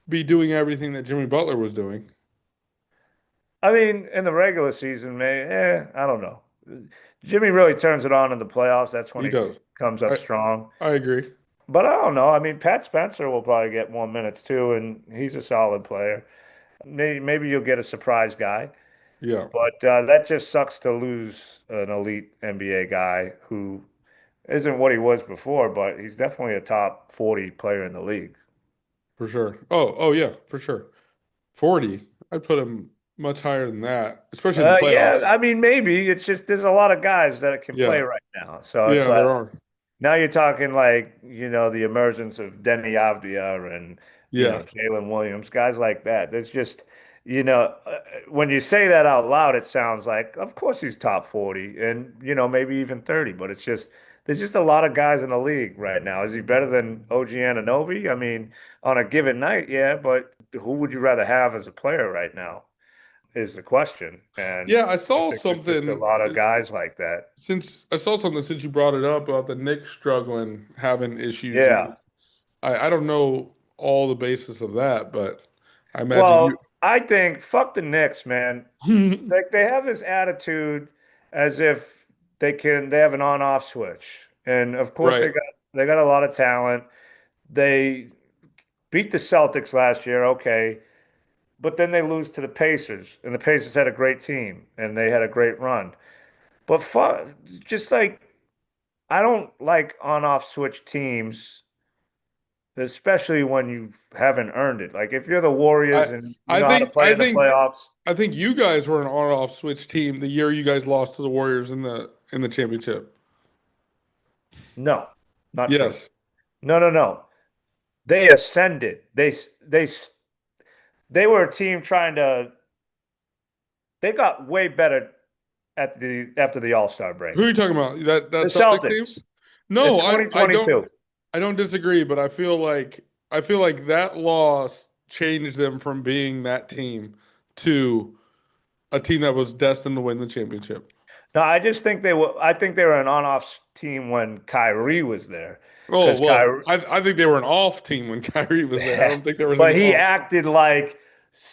be doing everything that Jimmy Butler was doing. I mean, in the regular season, man, I don't know. Jimmy really turns it on in the playoffs. That's when He he does. comes up I strong. I agree. But I don't know. I mean, Pat Spencer will probably get more minutes too, and he's a solid player. Maybe you'll get a surprise guy, Yeah, but that just sucks to lose an elite NBA guy who isn't what he was before, but he's definitely a top 40 player in the league. for sure. Oh yeah, for sure. 40. I'd put him much higher than that, especially in the Yeah, playoffs. I mean, maybe it's just there's a lot of guys that can play Yeah. right now. So it's Yeah, like there are. now you're talking like, the emergence of Denny Avdia and, Yeah, Jalen Williams, guys like that. There's just, when you say that out loud, it sounds like, of course he's top 40 and, maybe even 30, but there's just a lot of guys in the league right now. Is he better than OG Anunoby? I mean, on a given night, yeah, but who would you rather have as a player right now is the question. And yeah. I I saw think there's just a something lot of guys like that. since you brought it up about the Knicks struggling, having issues, and Yeah. things. I don't know all the basis of that, but I imagine Well, I think fuck the Knicks, man. you. Like they have this attitude as if they have an on-off switch. And of course Right. they got a lot of talent. They beat the Celtics last year, okay, but then they lose to the Pacers, and the Pacers had a great team and they had a great run. But just like I don't like on-off switch teams, especially when you haven't earned it. Like if you're the Warriors I and you I know how to think play I in the think playoffs, I think you guys were an on-off switch team the year you guys lost to the Warriors in the championship. no, not true. Yes. No, no, no. They ascended. They were a team trying to. They got way better at the after the All-Star break. Who are you talking about? That The Celtics team? Celtics in No,2022. I don't disagree, but I feel like that loss changed them from being that team to a team that was destined to win the championship. No, I just think they were. I think they were an on-off team when Kyrie was there, Oh, because well, Kyrie. I think they were an off team when Kyrie was there. I don't think there was But any he on. acted like,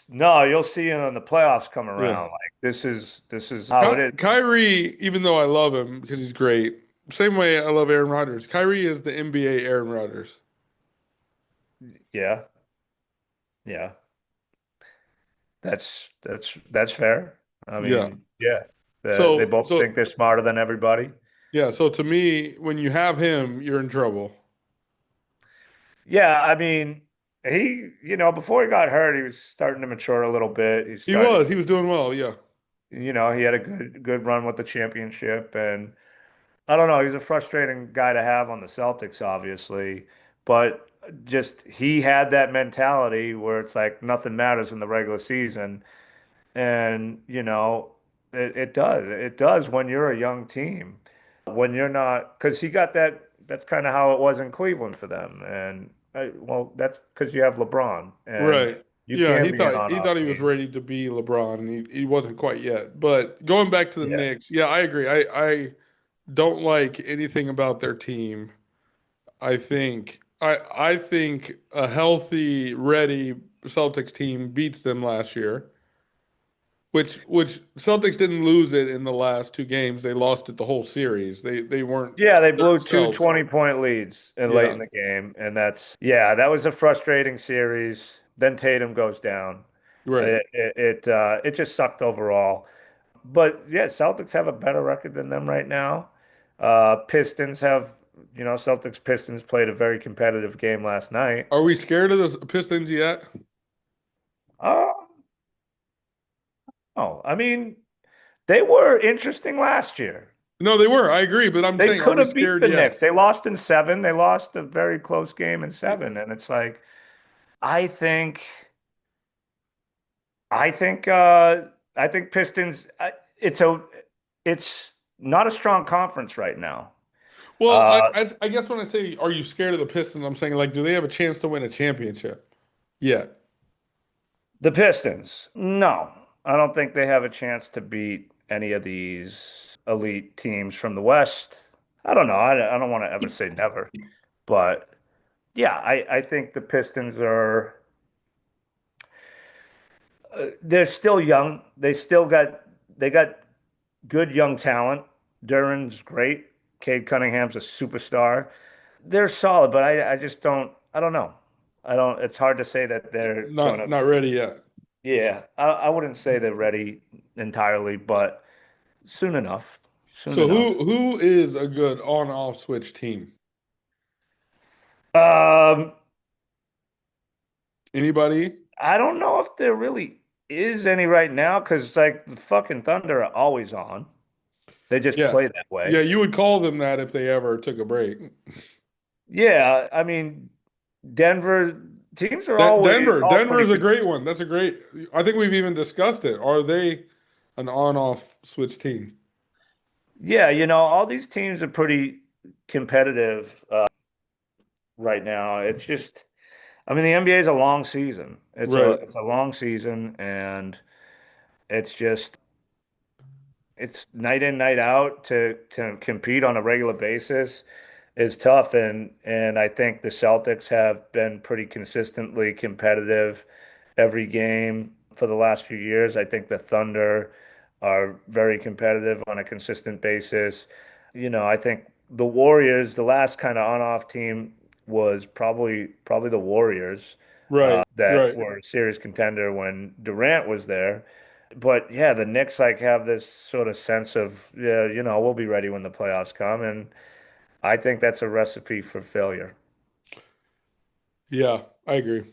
no, you'll see it when the playoffs come Yeah. around. Like this is how it is. Kyrie, even though I love him because he's great, same way I love Aaron Rodgers. Kyrie is the NBA Aaron Rodgers. Yeah, yeah. That's fair. I Yeah. mean, yeah, they So both so think they're smarter than everybody. yeah, so to me, when you have him, you're in trouble. Yeah, I mean, before he got hurt, he was starting to mature a little bit. He's He starting was. to, He was doing well. Yeah. he had a good run with the championship, and I don't know, he's a frustrating guy to have on the Celtics, obviously, but just he had that mentality where it's like nothing matters in the regular season. And, it does. It does when you're a young team. When you're not, because that's kind of how it was in Cleveland for them. And, well, that's because you have LeBron and Right. you Yeah, can be an he on-off thought he was team. ready to be LeBron, and he wasn't quite yet. But going back to the Yeah. Knicks, yeah, I agree. I don't like anything about their team. I think a healthy, ready Celtics team beats them last year. Which Celtics didn't lose it in the last two games. They lost it the whole series. They weren't Yeah, they blew two themselves. 20-point leads in late Yeah. in the game. And that was a frustrating series. Then Tatum goes down. Right. It just sucked overall. But yeah, Celtics have a better record than them right now. Pistons have, Celtics Pistons played a very competitive game last night. Are we scared of the Pistons yet? Uh, Oh, I mean, they were interesting last year. No, they were. I agree, but I'm They saying, are could we have beat scared the yet? Knicks. They lost in seven. They lost a very close game in seven. And it's like, I think, I think, I think Pistons. It's not a strong conference right now. Well, Uh, I guess when I say, are you scared of the Pistons? I'm saying, like, do they have a chance to win a championship? Yeah. the Pistons, no, I don't think they have a chance to beat any of these elite teams from the West. I don't know. I don't want to ever say never, but yeah, I think the Pistons are. They're still young. They got good young talent. Duran's great. Cade Cunningham's a superstar. They're solid, but I just I don't know. I don't it's hard to say that they're gonna Not ready yet. yeah, I wouldn't say they're ready entirely, but soon enough. Soon So enough. who is a good on-off switch team? Um, Anybody? I don't know if there really is any right now because like the fucking Thunder are always on. They just Yeah. play that Yeah, way. you would call them that if they ever took a break. Yeah, I mean, Denver teams are always all Denver pretty is a good. great one. That's a great. I think we've even discussed it. Are they an on-off switch team? Yeah, all these teams are pretty competitive right now. It's just, I mean, the NBA is a long season. Right. It's a long season, and it's just it's night in, night out to compete on a regular basis is tough. And I think the Celtics have been pretty consistently competitive every game for the last few years. I think the Thunder are very competitive on a consistent basis. I think the Warriors, the last kind of on-off team was probably the Warriors Right. that Right. were a serious contender when Durant was there. But yeah, the Knicks like have this sort of sense of, yeah, we'll be ready when the playoffs come, and I think that's a recipe for failure. Yeah, I agree.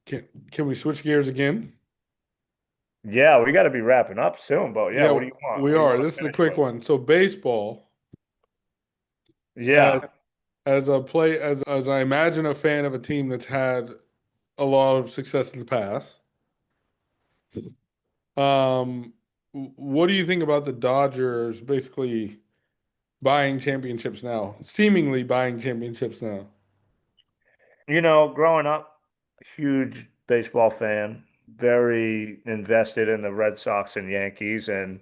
Can we switch gears again? Yeah, we got to be wrapping up soon, but yeah, Yeah, what do you want? we What do you are. want to This is a finish quick with? one. So baseball, as Yeah. as I imagine a fan of a team that's had a lot of success in the past. Um, what do you think about the Dodgers basically buying championships now, seemingly buying championships now? Growing up, huge baseball fan, very invested in the Red Sox and Yankees, and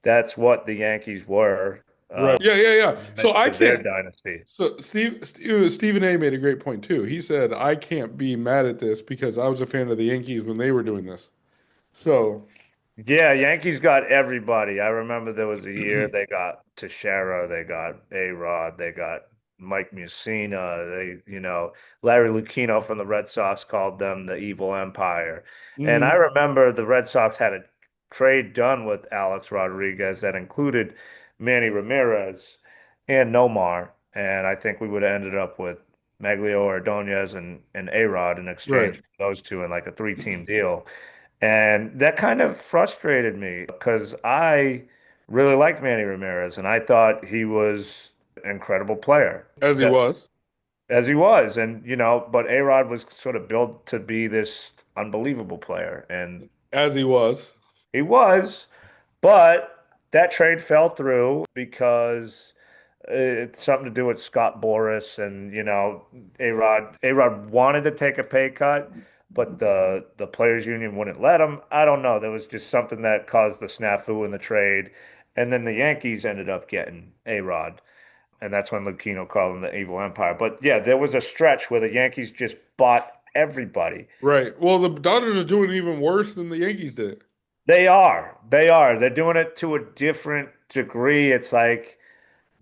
that's what the Yankees were Right. Yeah, yeah, yeah. in the So midst I of their can't. dynasty. So Stephen A made a great point too. He said I can't be mad at this because I was a fan of the Yankees when they were doing this. So Yeah, Yankees got everybody. I remember there was a year they got Teixeira, they got A-Rod, they got Mike Mussina, Larry Lucchino from the Red Sox called them the Evil Empire. And I mhm, remember the Red Sox had a trade done with Alex Rodriguez that included Manny Ramirez and Nomar. And I think we would have ended up with Maglio Ordonez and A-Rod in right. exchange for those two in like a three-team deal. And that kind of frustrated me because I really liked Manny Ramirez and I thought he was an incredible player As he that was. as he was. And but A-Rod was sort of built to be this unbelievable player. And As he was. he was, but that trade fell through because it's something to do with Scott Boras and A-Rod wanted to take a pay cut, but the players union wouldn't let him. I don't know. There was just something that caused the snafu in the trade. And then the Yankees ended up getting A-Rod. And that's when Lucchino called him the Evil Empire. But yeah, there was a stretch where the Yankees just bought everybody. Right. Well, the Dodgers are doing even worse than the Yankees did. They are. They are. They're doing it to a different degree. It's like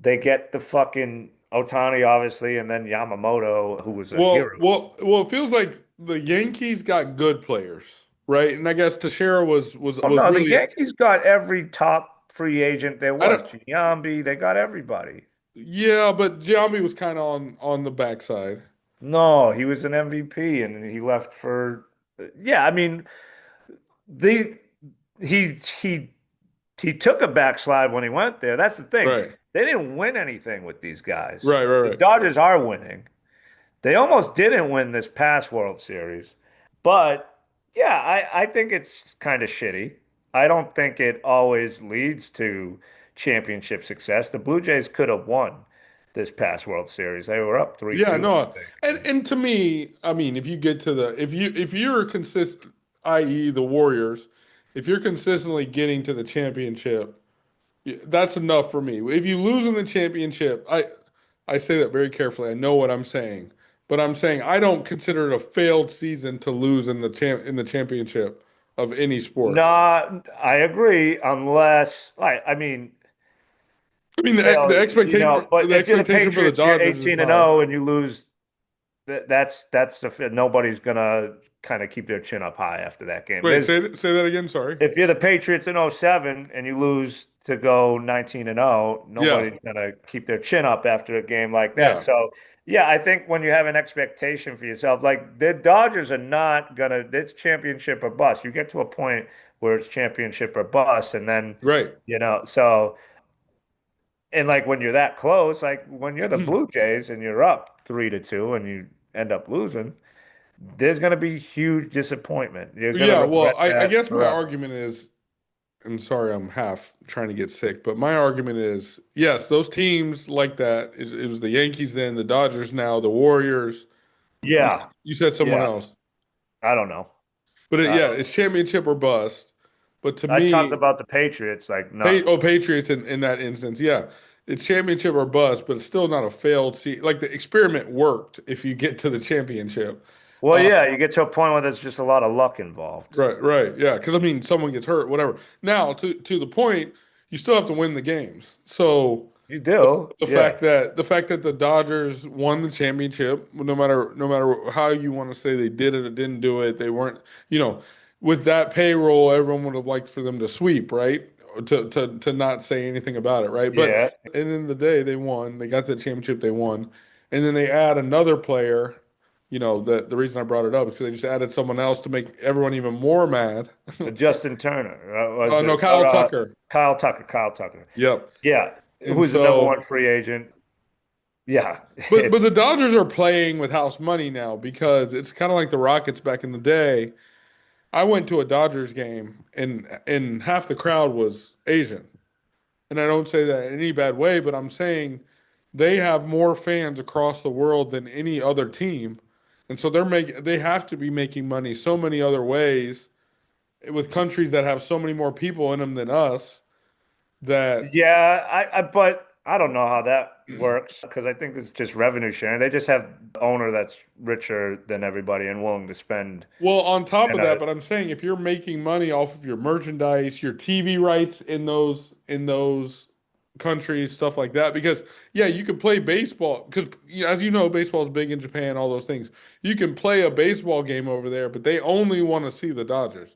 they get the fucking Otani, obviously, and then Yamamoto, who was a hero. It feels like the Yankees got good players, right? And I guess Teixeira Oh was no, the really Yankees got every top free agent there I was. don't Giambi, they got everybody. yeah, but Giambi was kind of on the backside. No, he was an MVP and he left for yeah, I mean, the he he he took a backslide when he went there. That's the thing. Right. They didn't win anything with these guys. Right, right, The right. Dodgers are winning. They almost didn't win this past World Series. But yeah, I think it's kind of shitty. I don't think it always leads to championship success. The Blue Jays could have won this past World Series. They were up Yeah, 3-2, no. I think. And to me, I mean, if you get to the if you're consistent, i.e. the Warriors, if you're consistently getting to the championship, that's enough for me. If you lose in the championship, I say that very carefully. I know what I'm saying, but I'm saying I don't consider it a failed season to lose in the championship of any sport. No, I agree, unless I mean I mean, the failure, expectation but the if you're the expectation for the Patriots, you're Dodgers is 18 and high. 0 and you lose, that's nobody's gonna kind of keep their chin up high after that game. Wait, There's say that again. Sorry. If you're the Patriots in '07 and you lose to go 19 and 0, Yeah, nobody's gonna keep their chin up after a game like that. yeah, So, yeah, I think when you have an expectation for yourself, like the Dodgers are not gonna, it's championship or bust. You get to a point where it's championship or bust, and then, right. so, and like when you're that close, like when you're the Blue Jays and you're up 3-2 and you end up losing, there's gonna be huge disappointment. You're gonna Yeah, well, regret I that guess my forever. argument is, and sorry, I'm half trying to get sick, but my argument is, yes, those teams like that. It was the Yankees then, the Dodgers now, the Warriors. Yeah, You said someone yeah. else, I don't know. but I yeah, don't it's know. championship or bust. But to I talked me, about the Patriots, like not. Patriots in that instance, yeah, it's championship or bust, but it's still not a failed season. Like the experiment worked if you get to the championship. Well, yeah, you get to a point where there's just a lot of luck involved. Right, right, yeah. Because I mean, someone gets hurt, whatever. Now, to the point, you still have to win the games. So You do, yeah, the fact that the Dodgers won the championship, no matter how you want to say they did it or didn't do it, they weren't. You know, with that payroll, everyone would have liked for them to sweep, right? To not say anything about it, right? But yeah. at the end of the day, they won. They got the championship. They won, and then they add another player. The reason I brought it up is because they just added someone else to make everyone even more mad. Justin Turner, was No, it? Kyle Or Tucker. Kyle Tucker, Kyle Tucker. Yep. Yeah, And who's the number so, one free agent? Yeah, but it's the Dodgers are playing with house money now because it's kind of like the Rockets back in the day. I went to a Dodgers game and half the crowd was Asian. And I don't say that in any bad way, but I'm saying they have more fans across the world than any other team. And so they have to be making money so many other ways with countries that have so many more people in them than us that yeah. But I don't know how that works because I think it's just revenue sharing. They just have the owner that's richer than everybody and willing to spend. well, on top of And that, but I'm saying if you're making money off of your merchandise, your TV rights in those countries, stuff like that, because yeah, you can play baseball because as you know, baseball is big in Japan, all those things. You can play a baseball game over there, but they only want to see the Dodgers.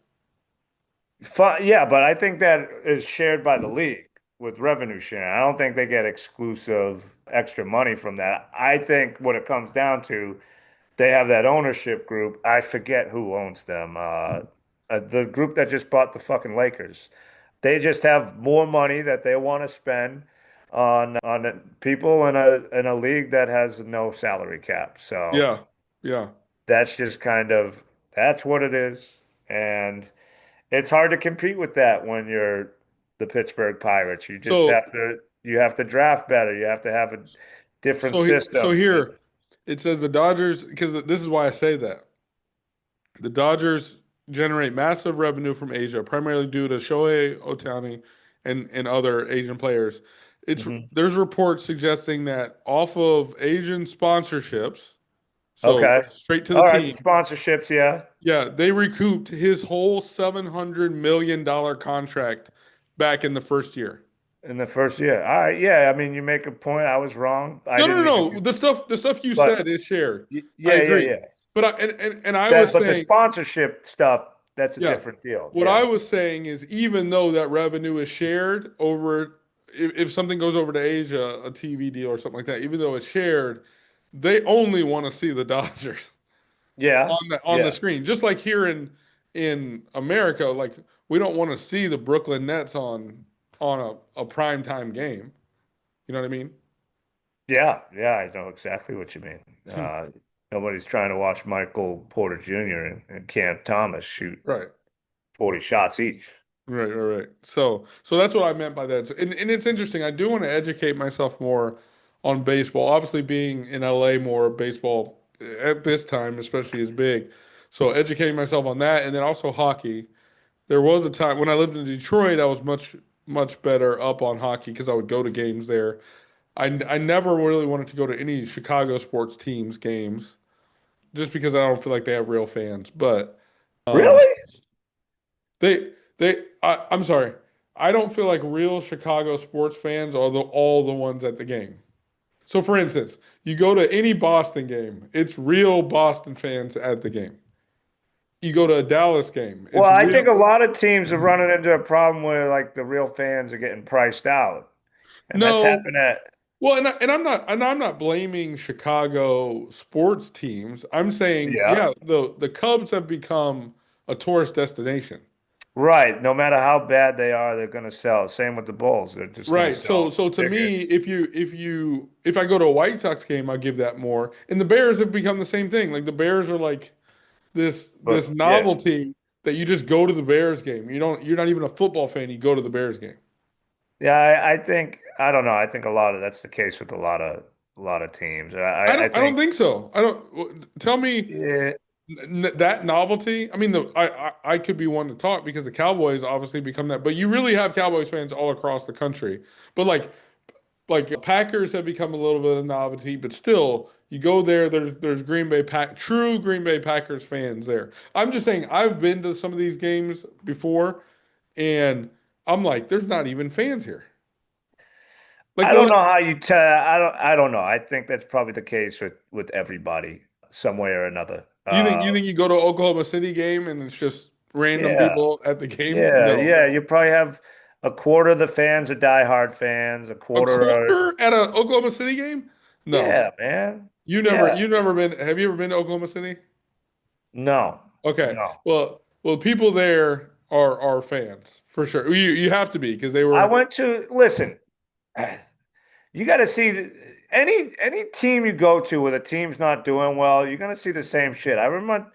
Yeah, but I think that is shared by the league with revenue sharing. I don't think they get exclusive extra money from that. I think what it comes down to, they have that ownership group. I forget who owns them. The group that just bought the fucking Lakers. They just have more money that they want to spend on the people in a league that has no salary cap. So Yeah, yeah. that's just kind of that's what it is. And it's hard to compete with that when you're the Pittsburgh Pirates. So You have to draft better. You have to have a different so system. here it says the Dodgers because this is why I say that. The Dodgers generate massive revenue from Asia, primarily due to Shohei Ohtani and other Asian players. Mhm. There's reports suggesting that off of Asian sponsorships, so Okay. straight to the All right. team, Sponsorships, yeah. yeah, they recouped his whole $700 million contract back in the first year. In the first year. All right. Yeah. I mean, you make a point. I was wrong. I No, no, didn't mean to no. do, The stuff you but said is shared. I yeah, yeah, agree. yeah. But and I That, was but the saying, sponsorship stuff, that's a yeah. different deal. What I Yeah. was saying is, even though that revenue is shared over, if something goes over to Asia, a TV deal or something like that, even though it's shared, they only want to see the Dodgers Yeah. on the Yeah. screen. Just like here in America, like we don't want to see the Brooklyn Nets on a primetime game. You know what I mean? Yeah, yeah, I know exactly what you mean. Nobody's trying to watch Michael Porter Jr. and Cam Thomas shoot Right. 40 shots each. Right. So that's what I meant by that. And it's interesting. I do want to educate myself more on baseball. Obviously, being in LA, more baseball at this time, especially, is big. So educating myself on that, and then also hockey. There was a time when I lived in Detroit, I was much better up on hockey because I would go to games there. I never really wanted to go to any Chicago sports teams games just because I don't feel like they have real fans. But um, Really? I'm sorry. I don't feel like real Chicago sports fans are all the ones at the game. So for instance, you go to any Boston game, it's real Boston fans at the game. You go to a Dallas game, Well, it's I real. think a lot of teams are running into a problem where like the real fans are getting priced out. And that's No. happened at Well, and I'm not blaming Chicago sports teams. I'm saying, yeah. yeah, the Cubs have become a tourist destination. Right. No matter how bad they are, they're gonna sell. Same with the Bulls. They're just gonna Right. So sell so to me, tickets. if I go to a White Sox game, I'll give that more. And the Bears have become the same thing. Like the Bears are like this But yeah. novelty that you just go to the Bears game. You're not even a football fan, you go to the Bears game. Yeah, I think I don't know. I think a lot of that's the case with a lot of teams. I don't I think think so. I don't tell me yeah, that novelty. I mean, I could be one to talk because the Cowboys obviously become that, but you really have Cowboys fans all across the country. But like Packers have become a little bit of novelty, but still, you go there. There's true Green Bay Packers fans there. I'm just saying I've been to some of these games before, and I'm like, there's not even fans here. Like I they're don't like, know how you tell. I don't know. I think that's probably the case with everybody some way or another. you think you go to Oklahoma City game and it's just random Yeah, people at the game? No. yeah. You probably have a quarter of the fans are diehard fans. A A quarter are quarter at a Oklahoma City game? No. yeah, man. You never Yeah, you never been have you ever been to Oklahoma City? no, Okay. no. Well people there are fans for sure. You have to be because they I were went to listen. You got to see any team you go to where the team's not doing well, you're gonna see the same shit. I remember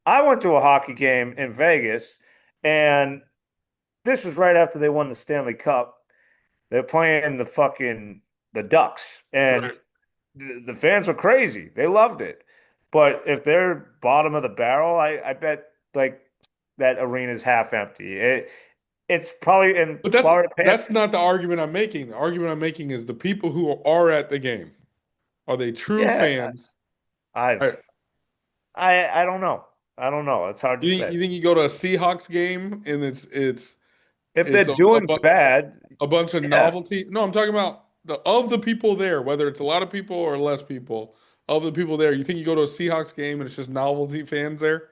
I went to a hockey game in Vegas, and this was right after they won the Stanley Cup. They're playing the Ducks, and right. the fans were crazy. They loved it. But if they're bottom of the barrel, I bet like that arena's half empty. It's probably in But that's Florida that's Panthers. not the argument I'm making. The argument I'm making is the people who are at the game. Are they true Yeah, fans? I Right. I don't know. I don't know. It's hard to You think say. you think you go to a Seahawks game and it's If they're it's doing bad, a bunch of yeah, novelty. No, I'm talking about the people there, whether it's a lot of people or less people, of the people there. You think you go to a Seahawks game and it's just novelty fans there?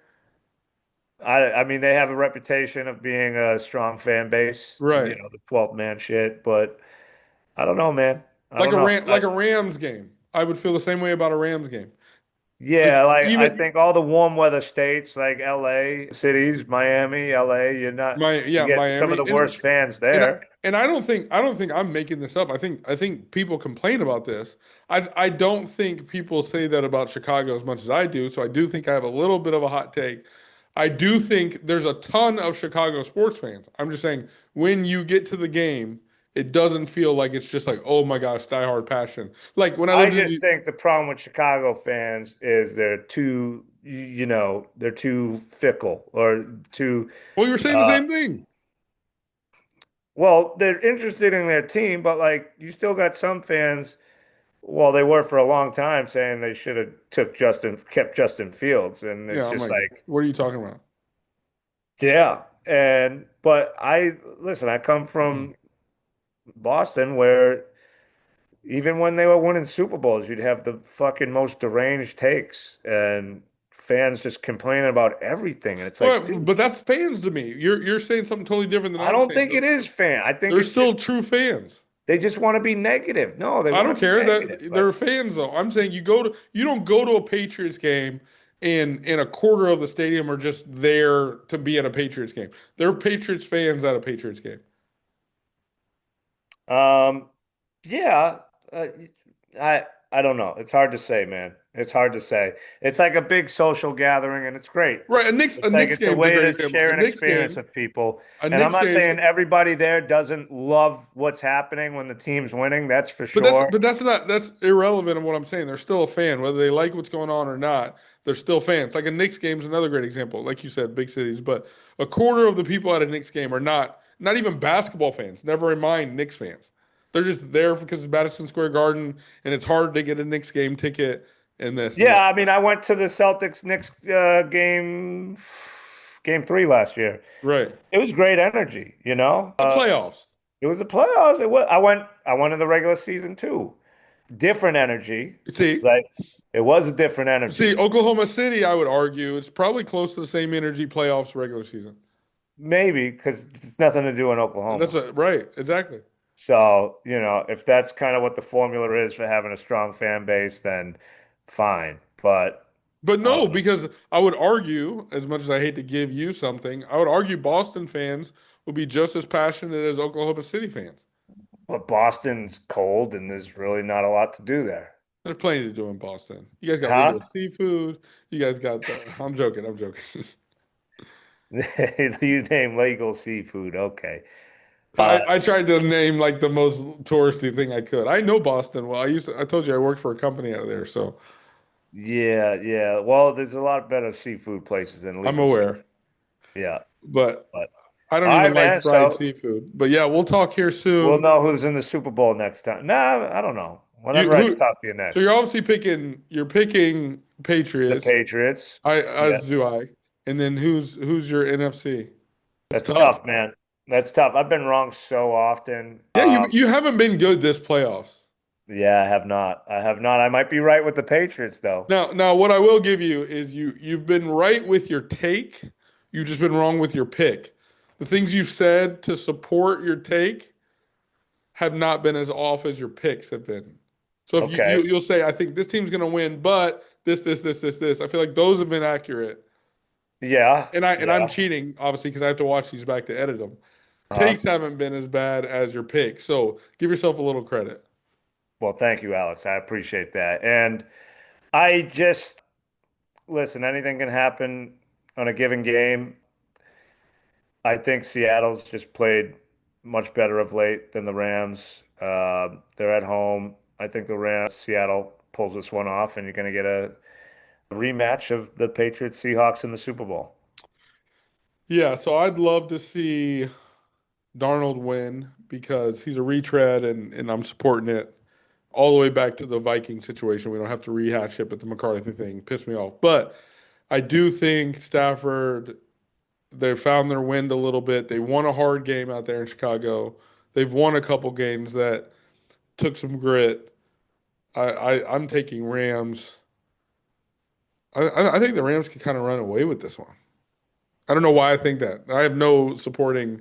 I mean they have a reputation of being a strong fan base, Right. the 12th man shit, but I don't know, man. I don't know. Like a Rams game. I would feel the same way about a Rams game. Like Yeah, like I even think all the warm weather states like LA cities, Miami, LA, you get some of Miami the worst fans and there. I don't think I'm making this up. I think people complain about this. I don't think people say that about Chicago as much as I do. So I do think I have a little bit of a hot take. I do think there's a ton of Chicago sports fans. I'm just saying when you get to the game, it doesn't feel like it's just like, oh my gosh, diehard passion. Like when I I lived in just think the problem with Chicago fans is they're too fickle or too well, you were saying the uh same thing. well, they're interested in their team, but like you still got some fans, well, they were for a long time saying they should have kept Justin Fields, and Yeah, it's I'm just like, like, what are you talking about? yeah. And but I listen, I come from Boston where even when they were winning Super Bowls, you'd have the fucking most deranged takes and fans just complaining about everything. And it's like, Well, dude, but that's fans to me. You're saying something totally different than I I'm don't saying. think it is fan. I think They're it's just still true fans. they just want to be negative. No, they I want don't to be care negative. that they're But fans though. I'm saying you don't go to a Patriots game and a quarter of the stadium are just there to be at a Patriots game. They're Patriots fans at a Patriots game. Um, yeah, uh, I don't know. It's hard to say, man. It's hard to say. It's like a big social gathering, and it's great. Right. A It's like Knicks it's a game is a way great to example. share an experience with people. A And I'm Knicks not game, saying everybody there doesn't love what's happening when the team's winning. That's for but that's sure. but that's not that's irrelevant of what I'm saying. They're still a fan, whether they like what's going on or not. They're still fans. Like a Knicks game is another great example. Like you said, big cities, but a quarter of the people at a Knicks game are not even basketball fans. Never mind Knicks fans. They're just there because it's Madison Square Garden and it's hard to get a Knicks game ticket and this and Yeah, that. I mean, I went to the Celtics Knicks game 3 last year. Right. It was great energy, you know. The playoffs. It was the playoffs. It was. I went in the regular season too. Different energy. See, Like it was a different see, energy. Oklahoma City, I would argue, it's probably close to the same energy playoffs regular season. Maybe because it's nothing to do in Oklahoma. Right, exactly. So, if that's kind of what the formula is for having a strong fan base, then fine. But But I no, don't know. because I would argue, as much as I hate to give you something, I would argue Boston fans would be just as passionate as Oklahoma City fans. But Boston's cold and there's really not a lot to do there. There's plenty to do in Boston. You guys got legal Huh? seafood. You guys got the. I'm joking. I'm joking. You name legal seafood. Okay. I, But I tried to name like the most touristy thing I could. I know Boston well. I told you I worked for a company out of there, so yeah, yeah. Well, there's a lot better seafood places than I'm legal seafood. aware. Yeah. But But I don't all even right, like man. fried So seafood. But yeah, we'll talk here we'll soon. know who's in the Super Bowl next time. Nah, I don't know. You Whenever I who? talk to you So you're next. obviously picking The Patriots. Patriots. I Yeah. as do I. And then who's your NFC? It's That's tough. tough, man. That's tough. I've been wrong so often. Yeah, you haven't been good this playoffs. Yeah, I have not. I have not. I might be right with the Patriots though. Now what I will give you is you've been right with your take. You've just been wrong with your pick. The things you've said to support your take have not been as off as your picks have been. So if Okay. you'll say, I think this team's gonna win, but this. I feel like those have been accurate. Yeah. And I'm Yeah. cheating, obviously, because I have to watch these back to edit them. Uh-huh. Takes haven't been as bad as your picks. So give yourself a little credit. Well, thank you, Alex. I appreciate that. And I just listen, anything can happen on a given game. I think Seattle's just played much better of late than the Rams. They're at home. I think the Rams, Seattle pulls this one off, and you're going to get a rematch of the Patriots Seahawks in the Super Bowl. Yeah, so I'd love to see Darnold win because he's a retread and I'm supporting it all the way back to the Viking situation. We don't have to rehash it, but the McCarthy thing pissed me off. But I do think Stafford, they found their wind a little bit. They won a hard game out there in Chicago. They've won a couple games that took some grit. I'm taking Rams. I think the Rams can kind of run away with this one. I don't know why I think that. I have no supporting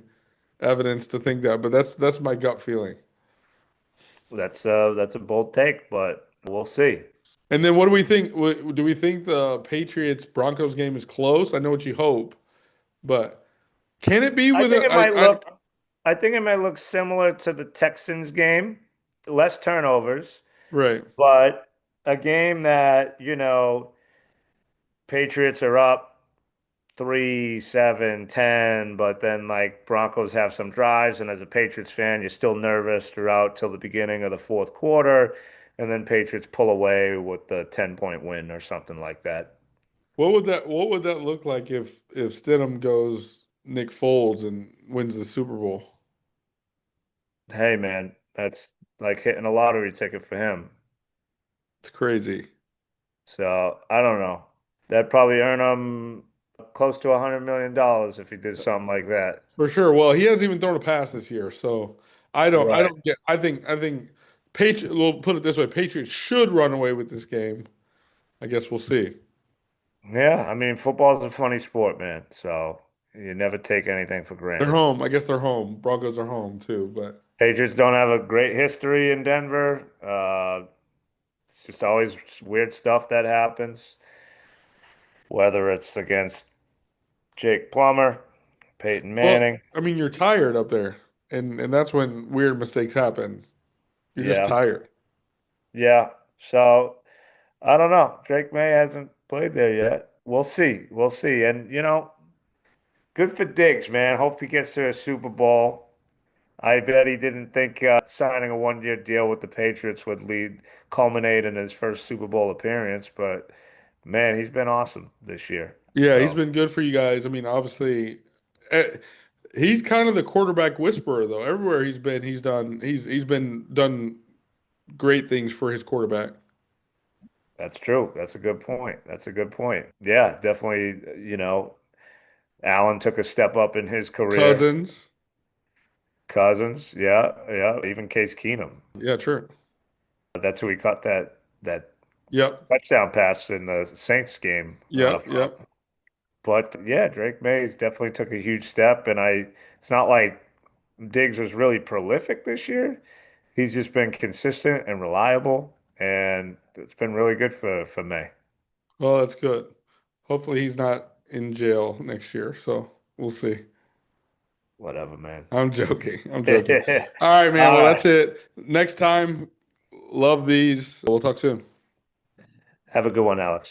evidence to think that, but that's my gut feeling. That's a bold take, but we'll see. And then what do we think? Do we think the Patriots Broncos game is close? I know what you hope, but can it be I with think a it might look I think it might look similar to the Texans game, less turnovers, right? but a game that, Patriots are up 3, 7, 10, but then like Broncos have some drives, and as a Patriots fan, you're still nervous throughout till the beginning of the fourth quarter, and then Patriots pull away with the 10-point win or something like that. What would that look like if Stidham goes Nick Foles and wins the Super Bowl? Hey man, that's like hitting a lottery ticket for him. It's crazy. So I don't know. That'd probably earn him close to $100 million if he did something like that. For sure. Well, he hasn't even thrown a pass this year, so I Right. don't get I think Patriot we'll put it this way, Patriots should run away with this game. I guess we'll see. Yeah, I mean, football's a funny sport, man. So you never take anything for They're granted. home. I guess they're home. Broncos are home too, but Patriots don't have a great history in Denver. It's just always weird stuff that happens. whether it's against Jake Plummer, Peyton Well, Manning. I mean, you're tired up there, and that's when weird mistakes happen. You're just Yeah, tired. yeah. So I don't know. Drake May hasn't played there yet. We'll see. We'll see. And good for Diggs, man. Hope he gets to a Super Bowl. I bet he didn't think signing a 1-year deal with the Patriots would culminate in his first Super Bowl appearance, but man, he's been awesome this year. Yeah, he's So been good for you guys. I mean, obviously, eh, he's kind of the quarterback whisperer, though. Everywhere he's been, he's been done great things for his quarterback. that's true. That's a good point. That's a good point. Yeah, definitely, Allen took a step up in his career. Cousins, Cousins, yeah, yeah, even Case Keenum. yeah, true. That's who he caught that Yep, touchdown pass in the Saints game yep, from. yep. But yeah, Drake Mays definitely took a huge step, and it's not like Diggs was really prolific this year. He's just been consistent and reliable, and it's been really good for May. Well, that's good. Hopefully, he's not in jail next year. So we'll see. Whatever, man. I'm joking. I'm joking. All right, man. All Well, right. that's it. Next time, love these. We'll talk soon. Have a good one, Alex.